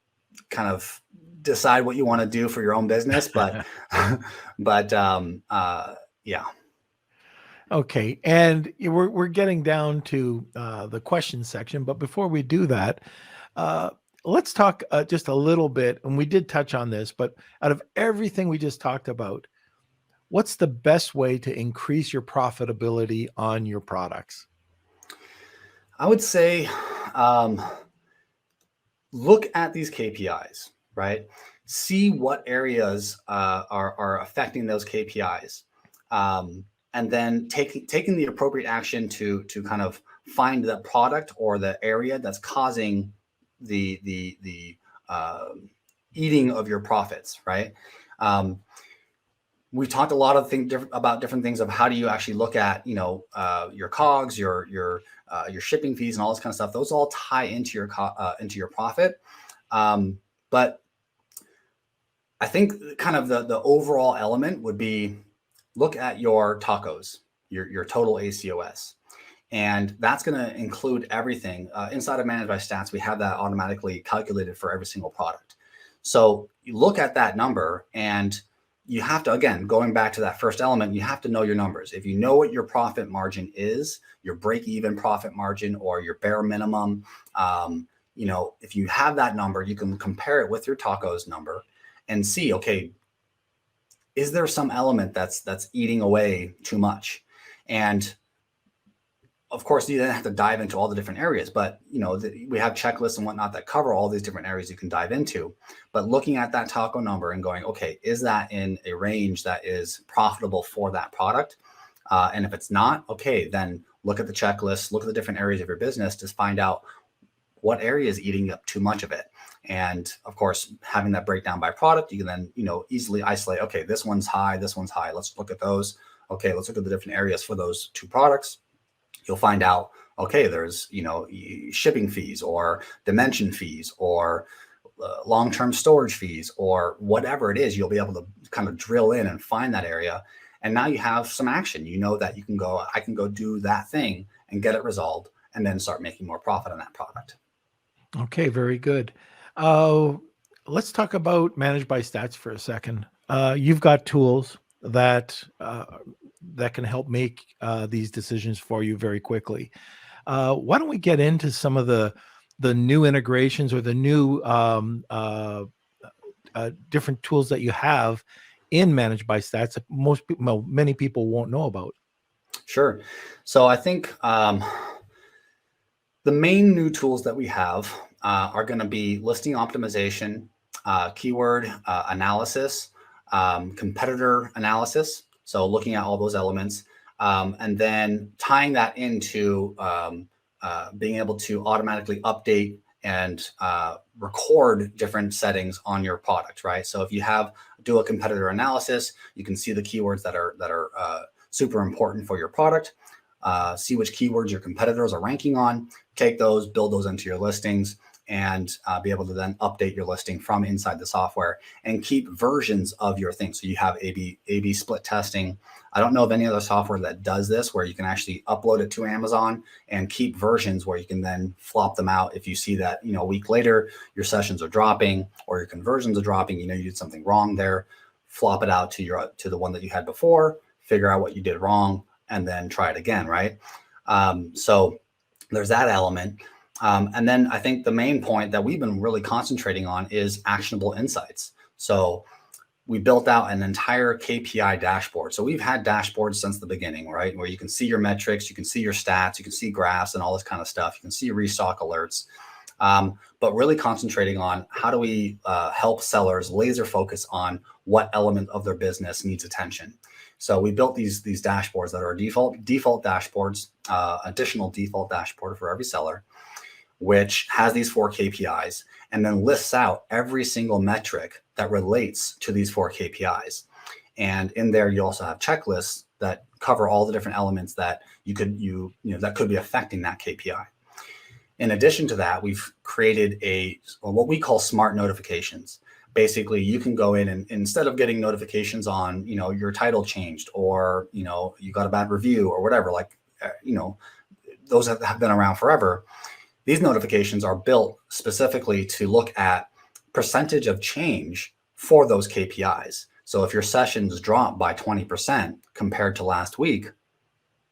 kind of decide what you want to do for your own business, but yeah. Okay, and we're getting down to the question section, but before we do that, let's talk just a little bit, and we did touch on this, but out of everything we just talked about, what's the best way to increase your profitability on your products? I would say look at these KPIs, right? See what areas are affecting those KPIs. And then taking the appropriate action to kind of find the product or the area that's causing the eating of your profits, right? We talked a lot of things about different things of how do you actually look at your COGS, your shipping fees, and all this kind of stuff. Those all tie into your profit, but I think kind of the overall element would be look at your tacos, your total ACOS. And that's going to include everything. Inside of ManageByStats, we have that automatically calculated for every single product. So you look at that number and you have to, again, going back to that first element, you have to know your numbers. If you know what your profit margin is, your break-even profit margin or your bare minimum, if you have that number, you can compare it with your tacos number and see, okay, is there some element that's eating away too much? And of course, you then have to dive into all the different areas, but we have checklists and whatnot that cover all these different areas you can dive into. But looking at that taco number and going, okay, is that in a range that is profitable for that product? And if it's not, okay, then look at the checklist, look at the different areas of your business to find out what area is eating up too much of it. And of course, having that breakdown by product, you can then, easily isolate, okay, this one's high, this one's high. Let's look at those. Okay, let's look at the different areas for those two products. You'll find out, okay, there's, shipping fees or dimension fees or long-term storage fees or whatever it is. You'll be able to kind of drill in and find that area. And now you have some action. You know that I can go do that thing and get it resolved and then start making more profit on that product. Okay, very good. Let's talk about ManageByStats for a second. You've got tools that can help make these decisions for you very quickly. Why don't we get into some of the new integrations or the new different tools that you have in ManageByStats that many people won't know about? Sure. So I think the main new tools that we have are going to be listing optimization, keyword analysis, competitor analysis. So looking at all those elements, and then tying that into being able to automatically update and record different settings on your product, right? So if you do a competitor analysis, you can see the keywords that are super important for your product, see which keywords your competitors are ranking on, take those, build those into your listings, and be able to then update your listing from inside the software and keep versions of your thing. So you have A/B split testing. I don't know of any other software that does this, where you can actually upload it to Amazon and keep versions where you can then flop them out. If you see that, a week later, your sessions are dropping or your conversions are dropping, you did something wrong there, flop it out to the one that you had before, figure out what you did wrong, and then try it again, right? So there's that element. And then I think the main point that we've been really concentrating on is actionable insights. So we built out an entire KPI dashboard. So we've had dashboards since the beginning, right? Where you can see your metrics, you can see your stats, you can see graphs and all this kind of stuff. You can see restock alerts, but really concentrating on how do we help sellers laser focus on what element of their business needs attention. So we built these dashboards that are default dashboards, additional default dashboard for every seller, which has these 4 KPIs and then lists out every single metric that relates to these 4 KPIs. And in there, you also have checklists that cover all the different elements that that could be affecting that KPI. In addition to that, we've created what we call smart notifications. Basically, you can go in and instead of getting notifications on, your title changed or, you got a bad review or whatever, those have been around forever. These notifications are built specifically to look at percentage of change for those KPIs. So if your sessions drop by 20% compared to last week,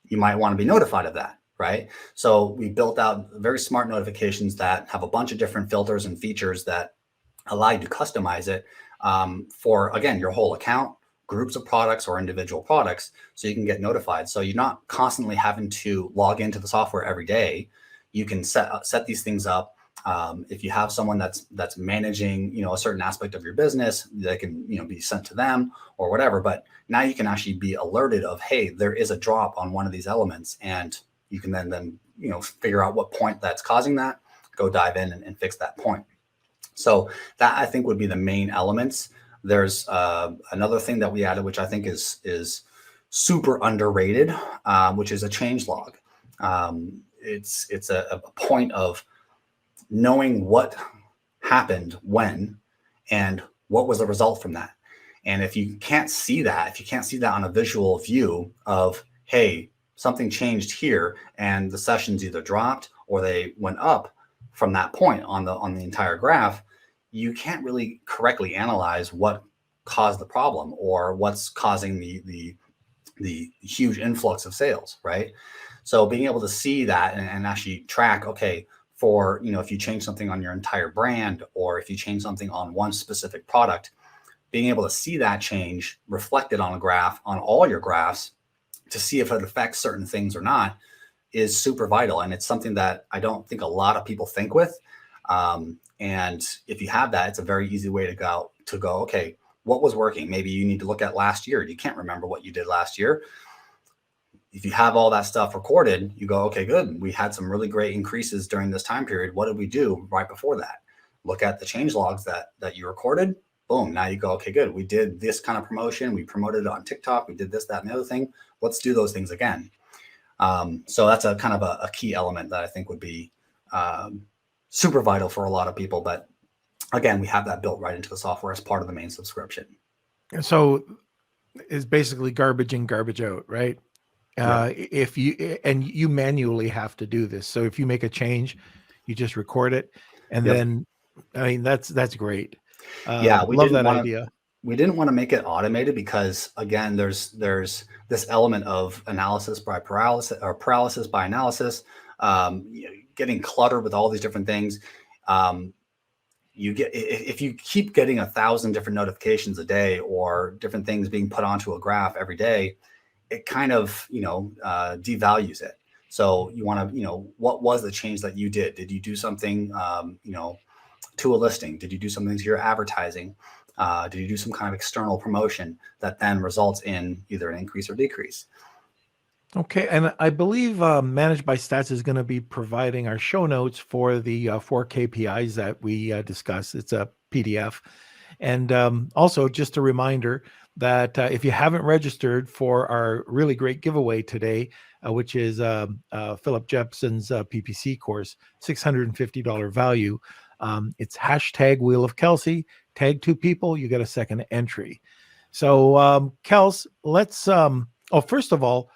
you might want to be notified of that, right? So we built out very smart notifications that have a bunch of different filters and features that allow you to customize it for, again, your whole account, groups of products or individual products, so you can get notified. So you're not constantly having to log into the software every day. You can set these things up. If you have someone that's managing, a certain aspect of your business, they can, be sent to them or whatever. But now you can actually be alerted of, hey, there is a drop on one of these elements, and you can then figure out what point that's causing that, go dive in and fix that point. So that, I think, would be the main elements. There's another thing that we added, which I think is super underrated, which is a change log. It's a point of knowing what happened when and what was the result from that. And if you can't see that, on a visual view of, hey, something changed here and the sessions either dropped or they went up from that point on the entire graph, you can't really correctly analyze what caused the problem or what's causing the huge influx of sales, right? So being able to see that and actually track, okay, for, if you change something on your entire brand, or if you change something on one specific product, being able to see that change reflected on a graph, on all your graphs, to see if it affects certain things or not, is super vital. And it's something that I don't think a lot of people think with. And if you have that, it's a very easy way to go, okay, what was working? Maybe you need to look at last year. You can't remember what you did last year. If you have all that stuff recorded, you go, okay, good. We had some really great increases during this time period. What did we do right before that? Look at the change logs that you recorded. Boom. Now you go, okay, good. We did this kind of promotion. We promoted it on TikTok. We did this, that, and the other thing. Let's do those things again. So that's a kind of a key element that I think would be super vital for a lot of people. But again, we have that built right into the software as part of the main subscription. And so it's basically garbage in, garbage out, right? If you manually have to do this. So if you make a change, you just record it. And then, I mean, that's great. We love that idea. We didn't want to make it automated because, again, there's this element of analysis by paralysis, or paralysis by analysis, getting cluttered with all these different things. If you keep getting 1,000 different notifications a day or different things being put onto a graph every day, it kind of, devalues it. So you want to, what was the change that you did? Did you do something, to a listing? Did you do something to your advertising? Did you do some kind of external promotion that then results in either an increase or decrease? Okay. And I believe ManageByStats is going to be providing our show notes for the 4 KPIs that we discussed. It's a PDF. And also just a reminder that if you haven't registered for our really great giveaway today, which is Philip Jepson's PPC course, $650 value, it's hashtag Wheel of Kelsey, tag 2 people, you get a second entry. So Kels, let's, first of all,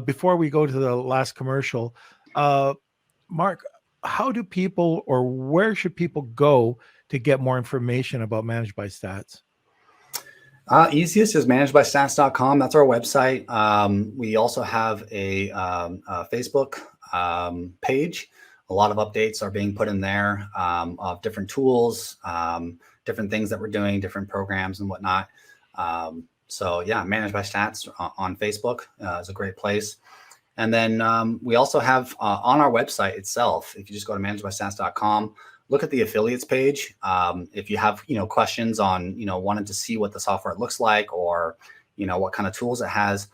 before we go to the last commercial, Mark, how do people, or where should people go to get more information about ManageByStats? Easiest is ManageByStats.com. That's our website. We also have a Facebook page. A lot of updates are being put in there of different tools, different things that we're doing, different programs and whatnot. So yeah, ManageByStats on Facebook is a great place. And then we also have on our website itself, if you just go to ManageByStats.com, look at the affiliates page. If you have, questions on, wanting to see what the software looks like, or, what kind of tools it has,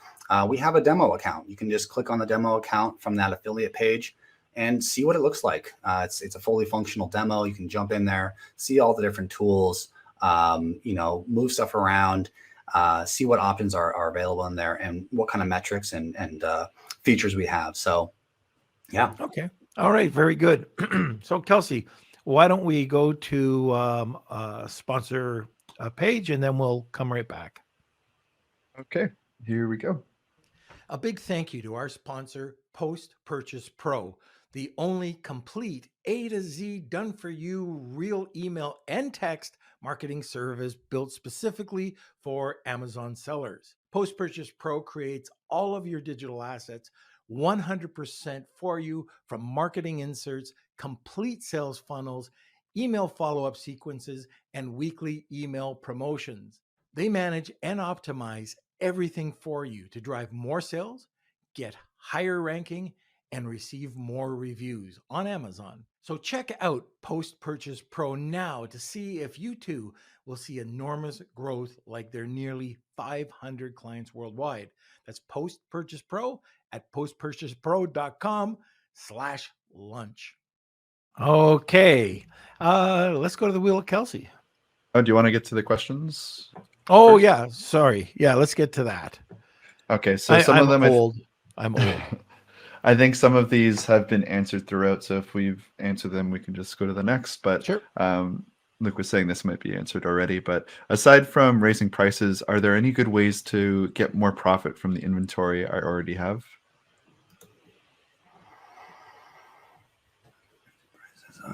we have a demo account. You can just click on the demo account from that affiliate page and see what it looks like. It's a fully functional demo. You can jump in there, see all the different tools, move stuff around, see what options are available in there and what kind of metrics and features we have. So, yeah. Okay. All right. Very good. So Kelsey, why don't we go to sponsor page and then we'll come right back. Okay, here we go. A big thank you to our sponsor, Post Purchase Pro, the only complete A to Z done for you real email and text marketing service built specifically for Amazon sellers. Post Purchase Pro creates all of your digital assets 100% for you, from marketing inserts, complete sales funnels, email follow-up sequences, and weekly email promotions. They manage and optimize everything for you to drive more sales, get higher ranking, and receive more reviews on Amazon. So check out Post Purchase Pro now to see if you too will see enormous growth like their nearly 500 clients worldwide. That's Post Purchase Pro at postpurchasepro.com/lunch. Okay, let's go to the wheel of Kelsey. Oh, do you want to get to the questions? Oh first? yeah, sorry. Yeah, let's get to that. Okay, so some of them I'm old. I think some of these have been answered throughout, so if we've answered them, we can just go to the next. But Sure. Luke was saying this might be answered already, but aside from raising prices, are there any good ways to get more profit from the inventory I already have?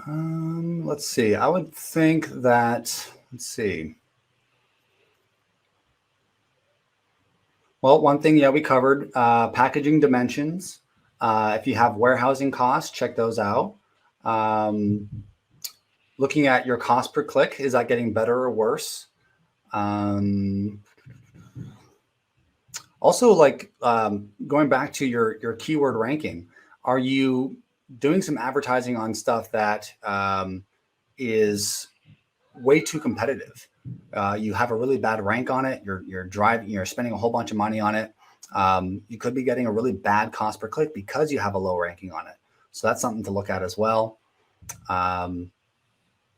Let's see. I would think that, let's see. Well, one thing, yeah, we covered packaging dimensions. If you have warehousing costs, check those out. Looking at your cost per click, is that getting better or worse? Also, like going back to your keyword ranking, are you doing some advertising on stuff that is way too competitive? You have a really bad rank on it. You're spending a whole bunch of money on it. You could be getting a really bad cost per click because you have a low ranking on it. So that's something to look at as well.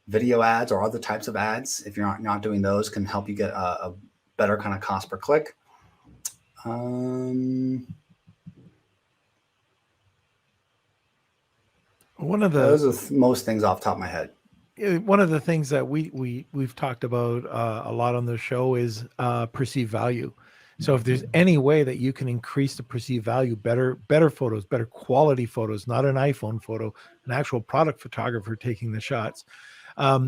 Video ads or other types of ads, if you're not doing those, can help you get a better kind of cost per click. Those are most things off the top of my head. One of the things that we've talked about a lot on the show is perceived value. So if there's any way that you can increase the perceived value, better photos, better quality photos, not an iPhone photo, an actual product photographer taking the shots.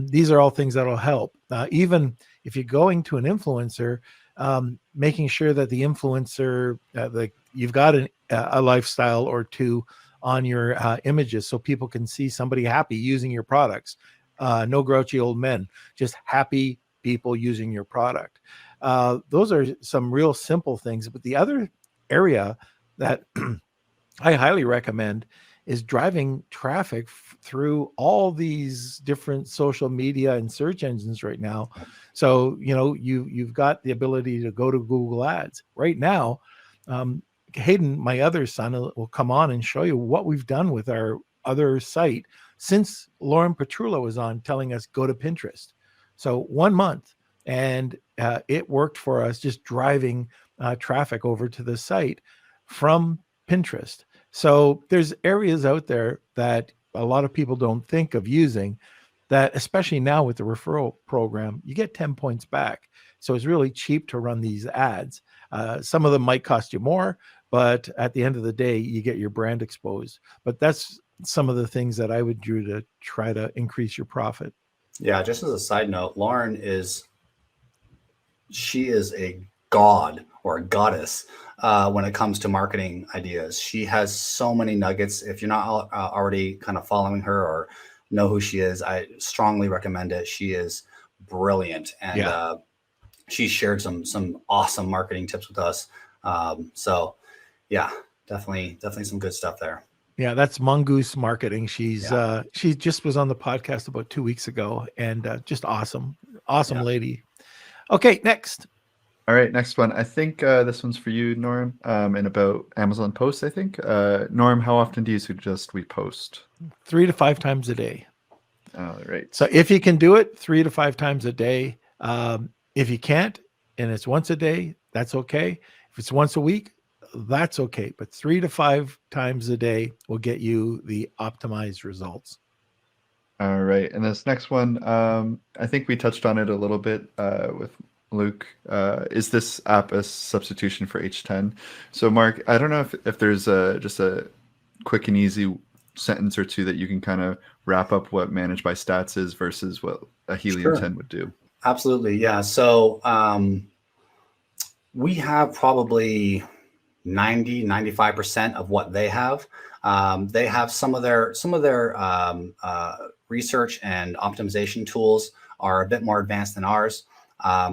These are all things that'll help. Even if you're going to an influencer, making sure that the influencer, you've got a lifestyle or two on your images so people can see somebody happy using your products. No grouchy old men, just happy people using your product. Those are some real simple things. But the other area that I highly recommend is driving traffic through all these different social media and search engines right now. So, you've got the ability to go to Google Ads right now. Hayden, my other son, will come on and show you what we've done with our other site since Lauren Petrullo was on telling us go to Pinterest. So 1 month, and it worked for us, just driving traffic over to the site from Pinterest. So there's areas out there that a lot of people don't think of using, that especially now with the referral program, you get 10 points back. So it's really cheap to run these ads. Some of them might cost you more, but at the end of the day, you get your brand exposed. But that's some of the things that I would do to try to increase your profit. Yeah, just as a side note, Lauren she is a god or a goddess when it comes to marketing ideas. She has so many nuggets. If you're not already kind of following her or know who she is, I strongly recommend it. She is brilliant, and she shared some awesome marketing tips with us. So yeah, definitely some good stuff there. Yeah, that's Mongoose Marketing. She just was on the podcast about 2 weeks ago, and just awesome lady. Okay, next. All right, next one. I think this one's for you, Norm, and about Amazon posts, I think. Norm, how often do you suggest we post? 3 to 5 times a day. All right. So if you can do it 3 to 5 times a day, if you can't and it's once a day, that's okay. If it's once a week, that's okay. But 3 to 5 times a day will get you the optimized results. All right. And this next one, I think we touched on it a little bit with Luke. Is this app a substitution for H10? So Mark, I don't know if there's just a quick and easy sentence or two that you can kind of wrap up what ManageByStats is versus what a Helium Sure. 10 would do? Absolutely. Yeah. So we have probably 95% of what they have. They have some of their research and optimization tools are a bit more advanced than ours,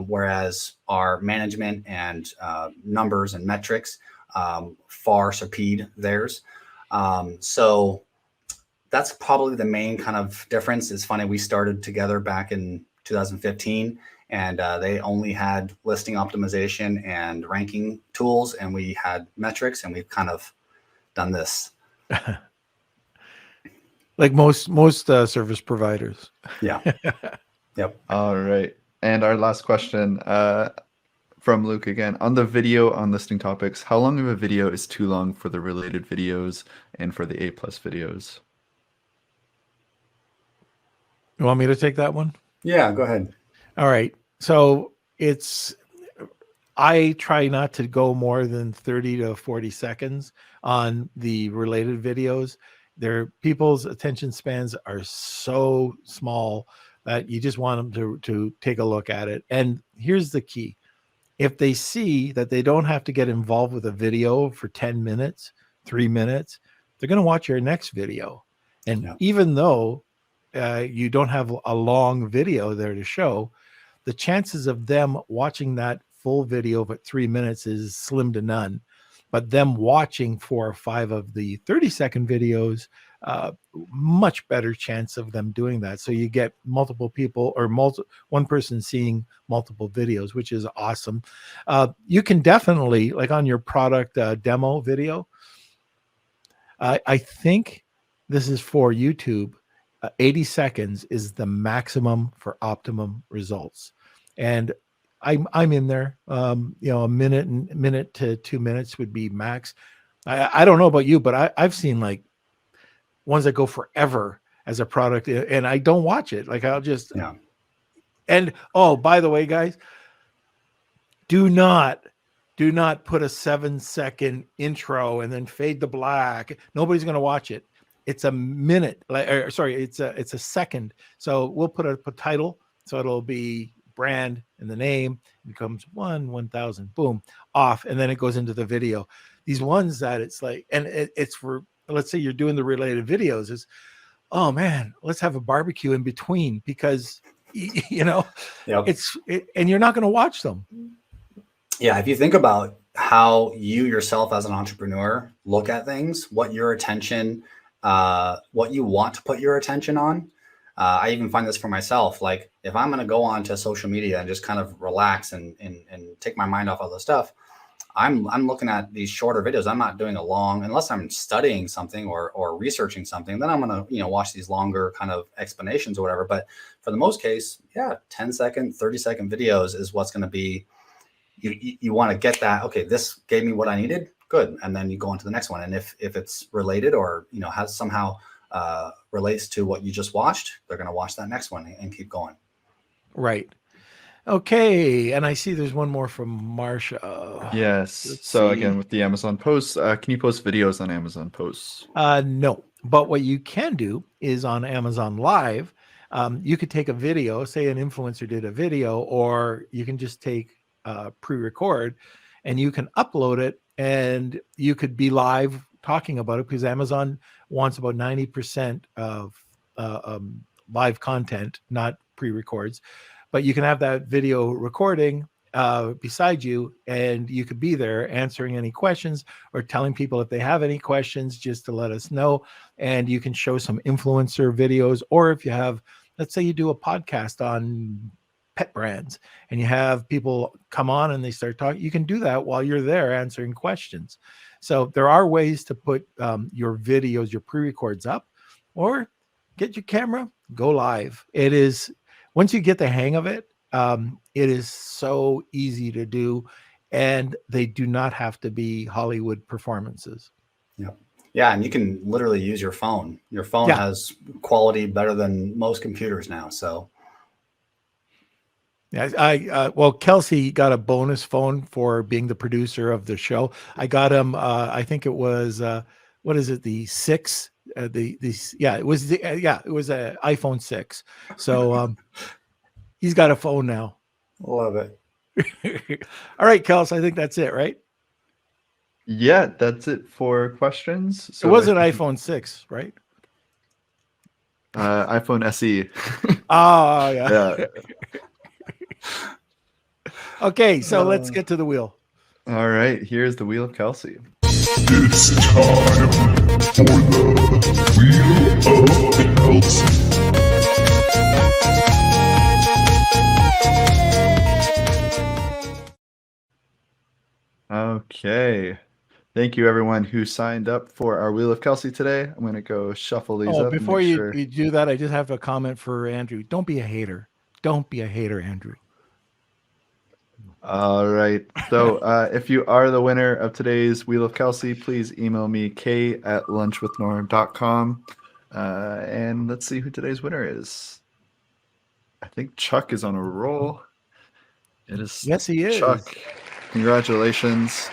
whereas our management and numbers and metrics far supersede theirs. So that's probably the main kind of difference. It's funny, we started together back in 2015, and they only had listing optimization and ranking tools, and we had metrics, and we've kind of done this. Like most service providers. Yeah. Yep. All right. And our last question from Luke again. On the video on listing topics, how long of a video is too long for the related videos and for the A+ videos? You want me to take that one? Yeah, go ahead. All right. So I try not to go more than 30 to 40 seconds on the related videos. People's attention spans are so small that you just want them to take a look at it. And here's the key. If they see that they don't have to get involved with a video for 10 minutes, 3 minutes, they're going to watch your next video. And even though you don't have a long video there to show, the chances of them watching that full video of 3 minutes is slim to none. But them watching 4 or 5 of the 30-second videos, much better chance of them doing that. So you get multiple people or one person seeing multiple videos, which is awesome. You can definitely, like on your product demo video, I think this is for YouTube. 80 seconds is the maximum for optimum results. And I'm in there. A minute to 2 minutes would be max. I don't know about you, but I've seen like ones that go forever as a product, and I don't watch it. Like I'll just And by the way, guys, do not put a 7-second intro and then fade to black. Nobody's going to watch it. It's a minute. It's a second. So we'll put a title. So it'll be brand and the name. It becomes 1,000. Boom, off, and then it goes into the video. These ones that it's like, and it's for, let's say you're doing the related videos. Is, oh man, let's have a barbecue in between, because and you're not going to watch them. Yeah, if you think about how you yourself as an entrepreneur look at things, what your attention, what you want to put your attention on. I even find this for myself. Like if I'm going to go on to social media and just kind of relax and take my mind off all the stuff, I'm looking at these shorter videos. I'm not doing a long, unless I'm studying something or researching something, then I'm going to, watch these longer kind of explanations or whatever. But for the most case, 10-second, 30-second videos is what's going to be, you want to get that. Okay, this gave me what I needed. Good. And then you go on to the next one. And if it's related or, has somehow relates to what you just watched, they're going to watch that next one and keep going. Right. Okay. And I see there's one more from Marsha. Yes. Let's so see. Again, with the Amazon posts, can you post videos on Amazon posts? No, but what you can do is on Amazon Live, you could take a video, say an influencer did a video, or you can just take pre-record and you can upload it, and you could be live talking about it, because Amazon wants about 90% of live content, not pre-records. But you can have that video recording beside you, and you could be there answering any questions or telling people if they have any questions, just to let us know. And you can show some influencer videos, or if you have, let's say you do a podcast on pet brands and you have people come on and they start talking, you can do that while you're there answering questions. So there are ways to put your videos, your pre-records up, or get your camera, go live. It is, once you get the hang of it, it is so easy to do, and they do not have to be Hollywood performances. Yeah, and you can literally use your phone. Your phone has quality better than most computers now. So yeah, well, Kelsey got a bonus phone for being the producer of the show. I got him, I think it was what is it? The 6, it was the it was a iPhone 6. So he's got a phone now. Love it. All right, Kels, I think that's it, right? Yeah, that's it for questions. So it was an iPhone 6, right? iPhone SE. Oh, yeah. Yeah. Okay, so let's get to the wheel. All right, here's the Wheel of Kelsey. It's time for the Wheel of Kelsey. Okay. Thank you, everyone who signed up for our Wheel of Kelsey today. I'm going to go shuffle these up. Before and make you, sure... you do that, I just have a comment for Andrew. Don't be a hater. Don't be a hater, Andrew. All right. So if you are the winner of today's Wheel of Kelsey, please email me, k@lunchwithnorm.com. And let's see who today's winner is. I think Chuck is on a roll. It is. Yes, he is. Chuck, congratulations.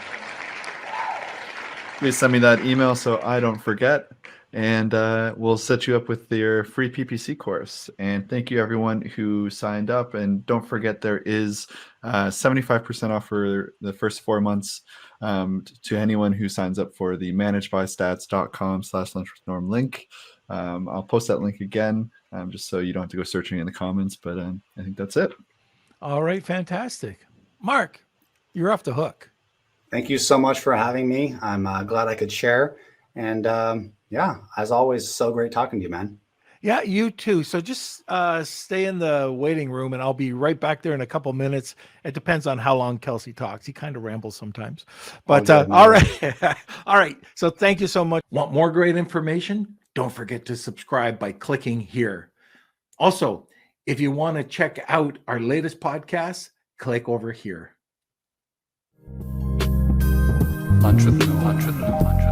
Please send me that email so I don't forget. And we'll set you up with your free PPC course. And thank you, everyone who signed up. And don't forget, there is 75% off for the first 4 months to anyone who signs up for the ManageByStats.com/lunchwithnorm link. I'll post that link again just so you don't have to go searching in the comments. But I think that's it. All right, fantastic. Mark, you're off the hook. Thank you so much for having me. I'm glad I could share. And yeah, as always, so great talking to you, man. Yeah, you too. So just stay in the waiting room and I'll be right back there in a couple minutes. It depends on how long Kelsey talks. He kind of rambles sometimes. But all right. All right. So thank you so much. Want more great information? Don't forget to subscribe by clicking here. Also, if you want to check out our latest podcast, click over here. Lunch with Norm.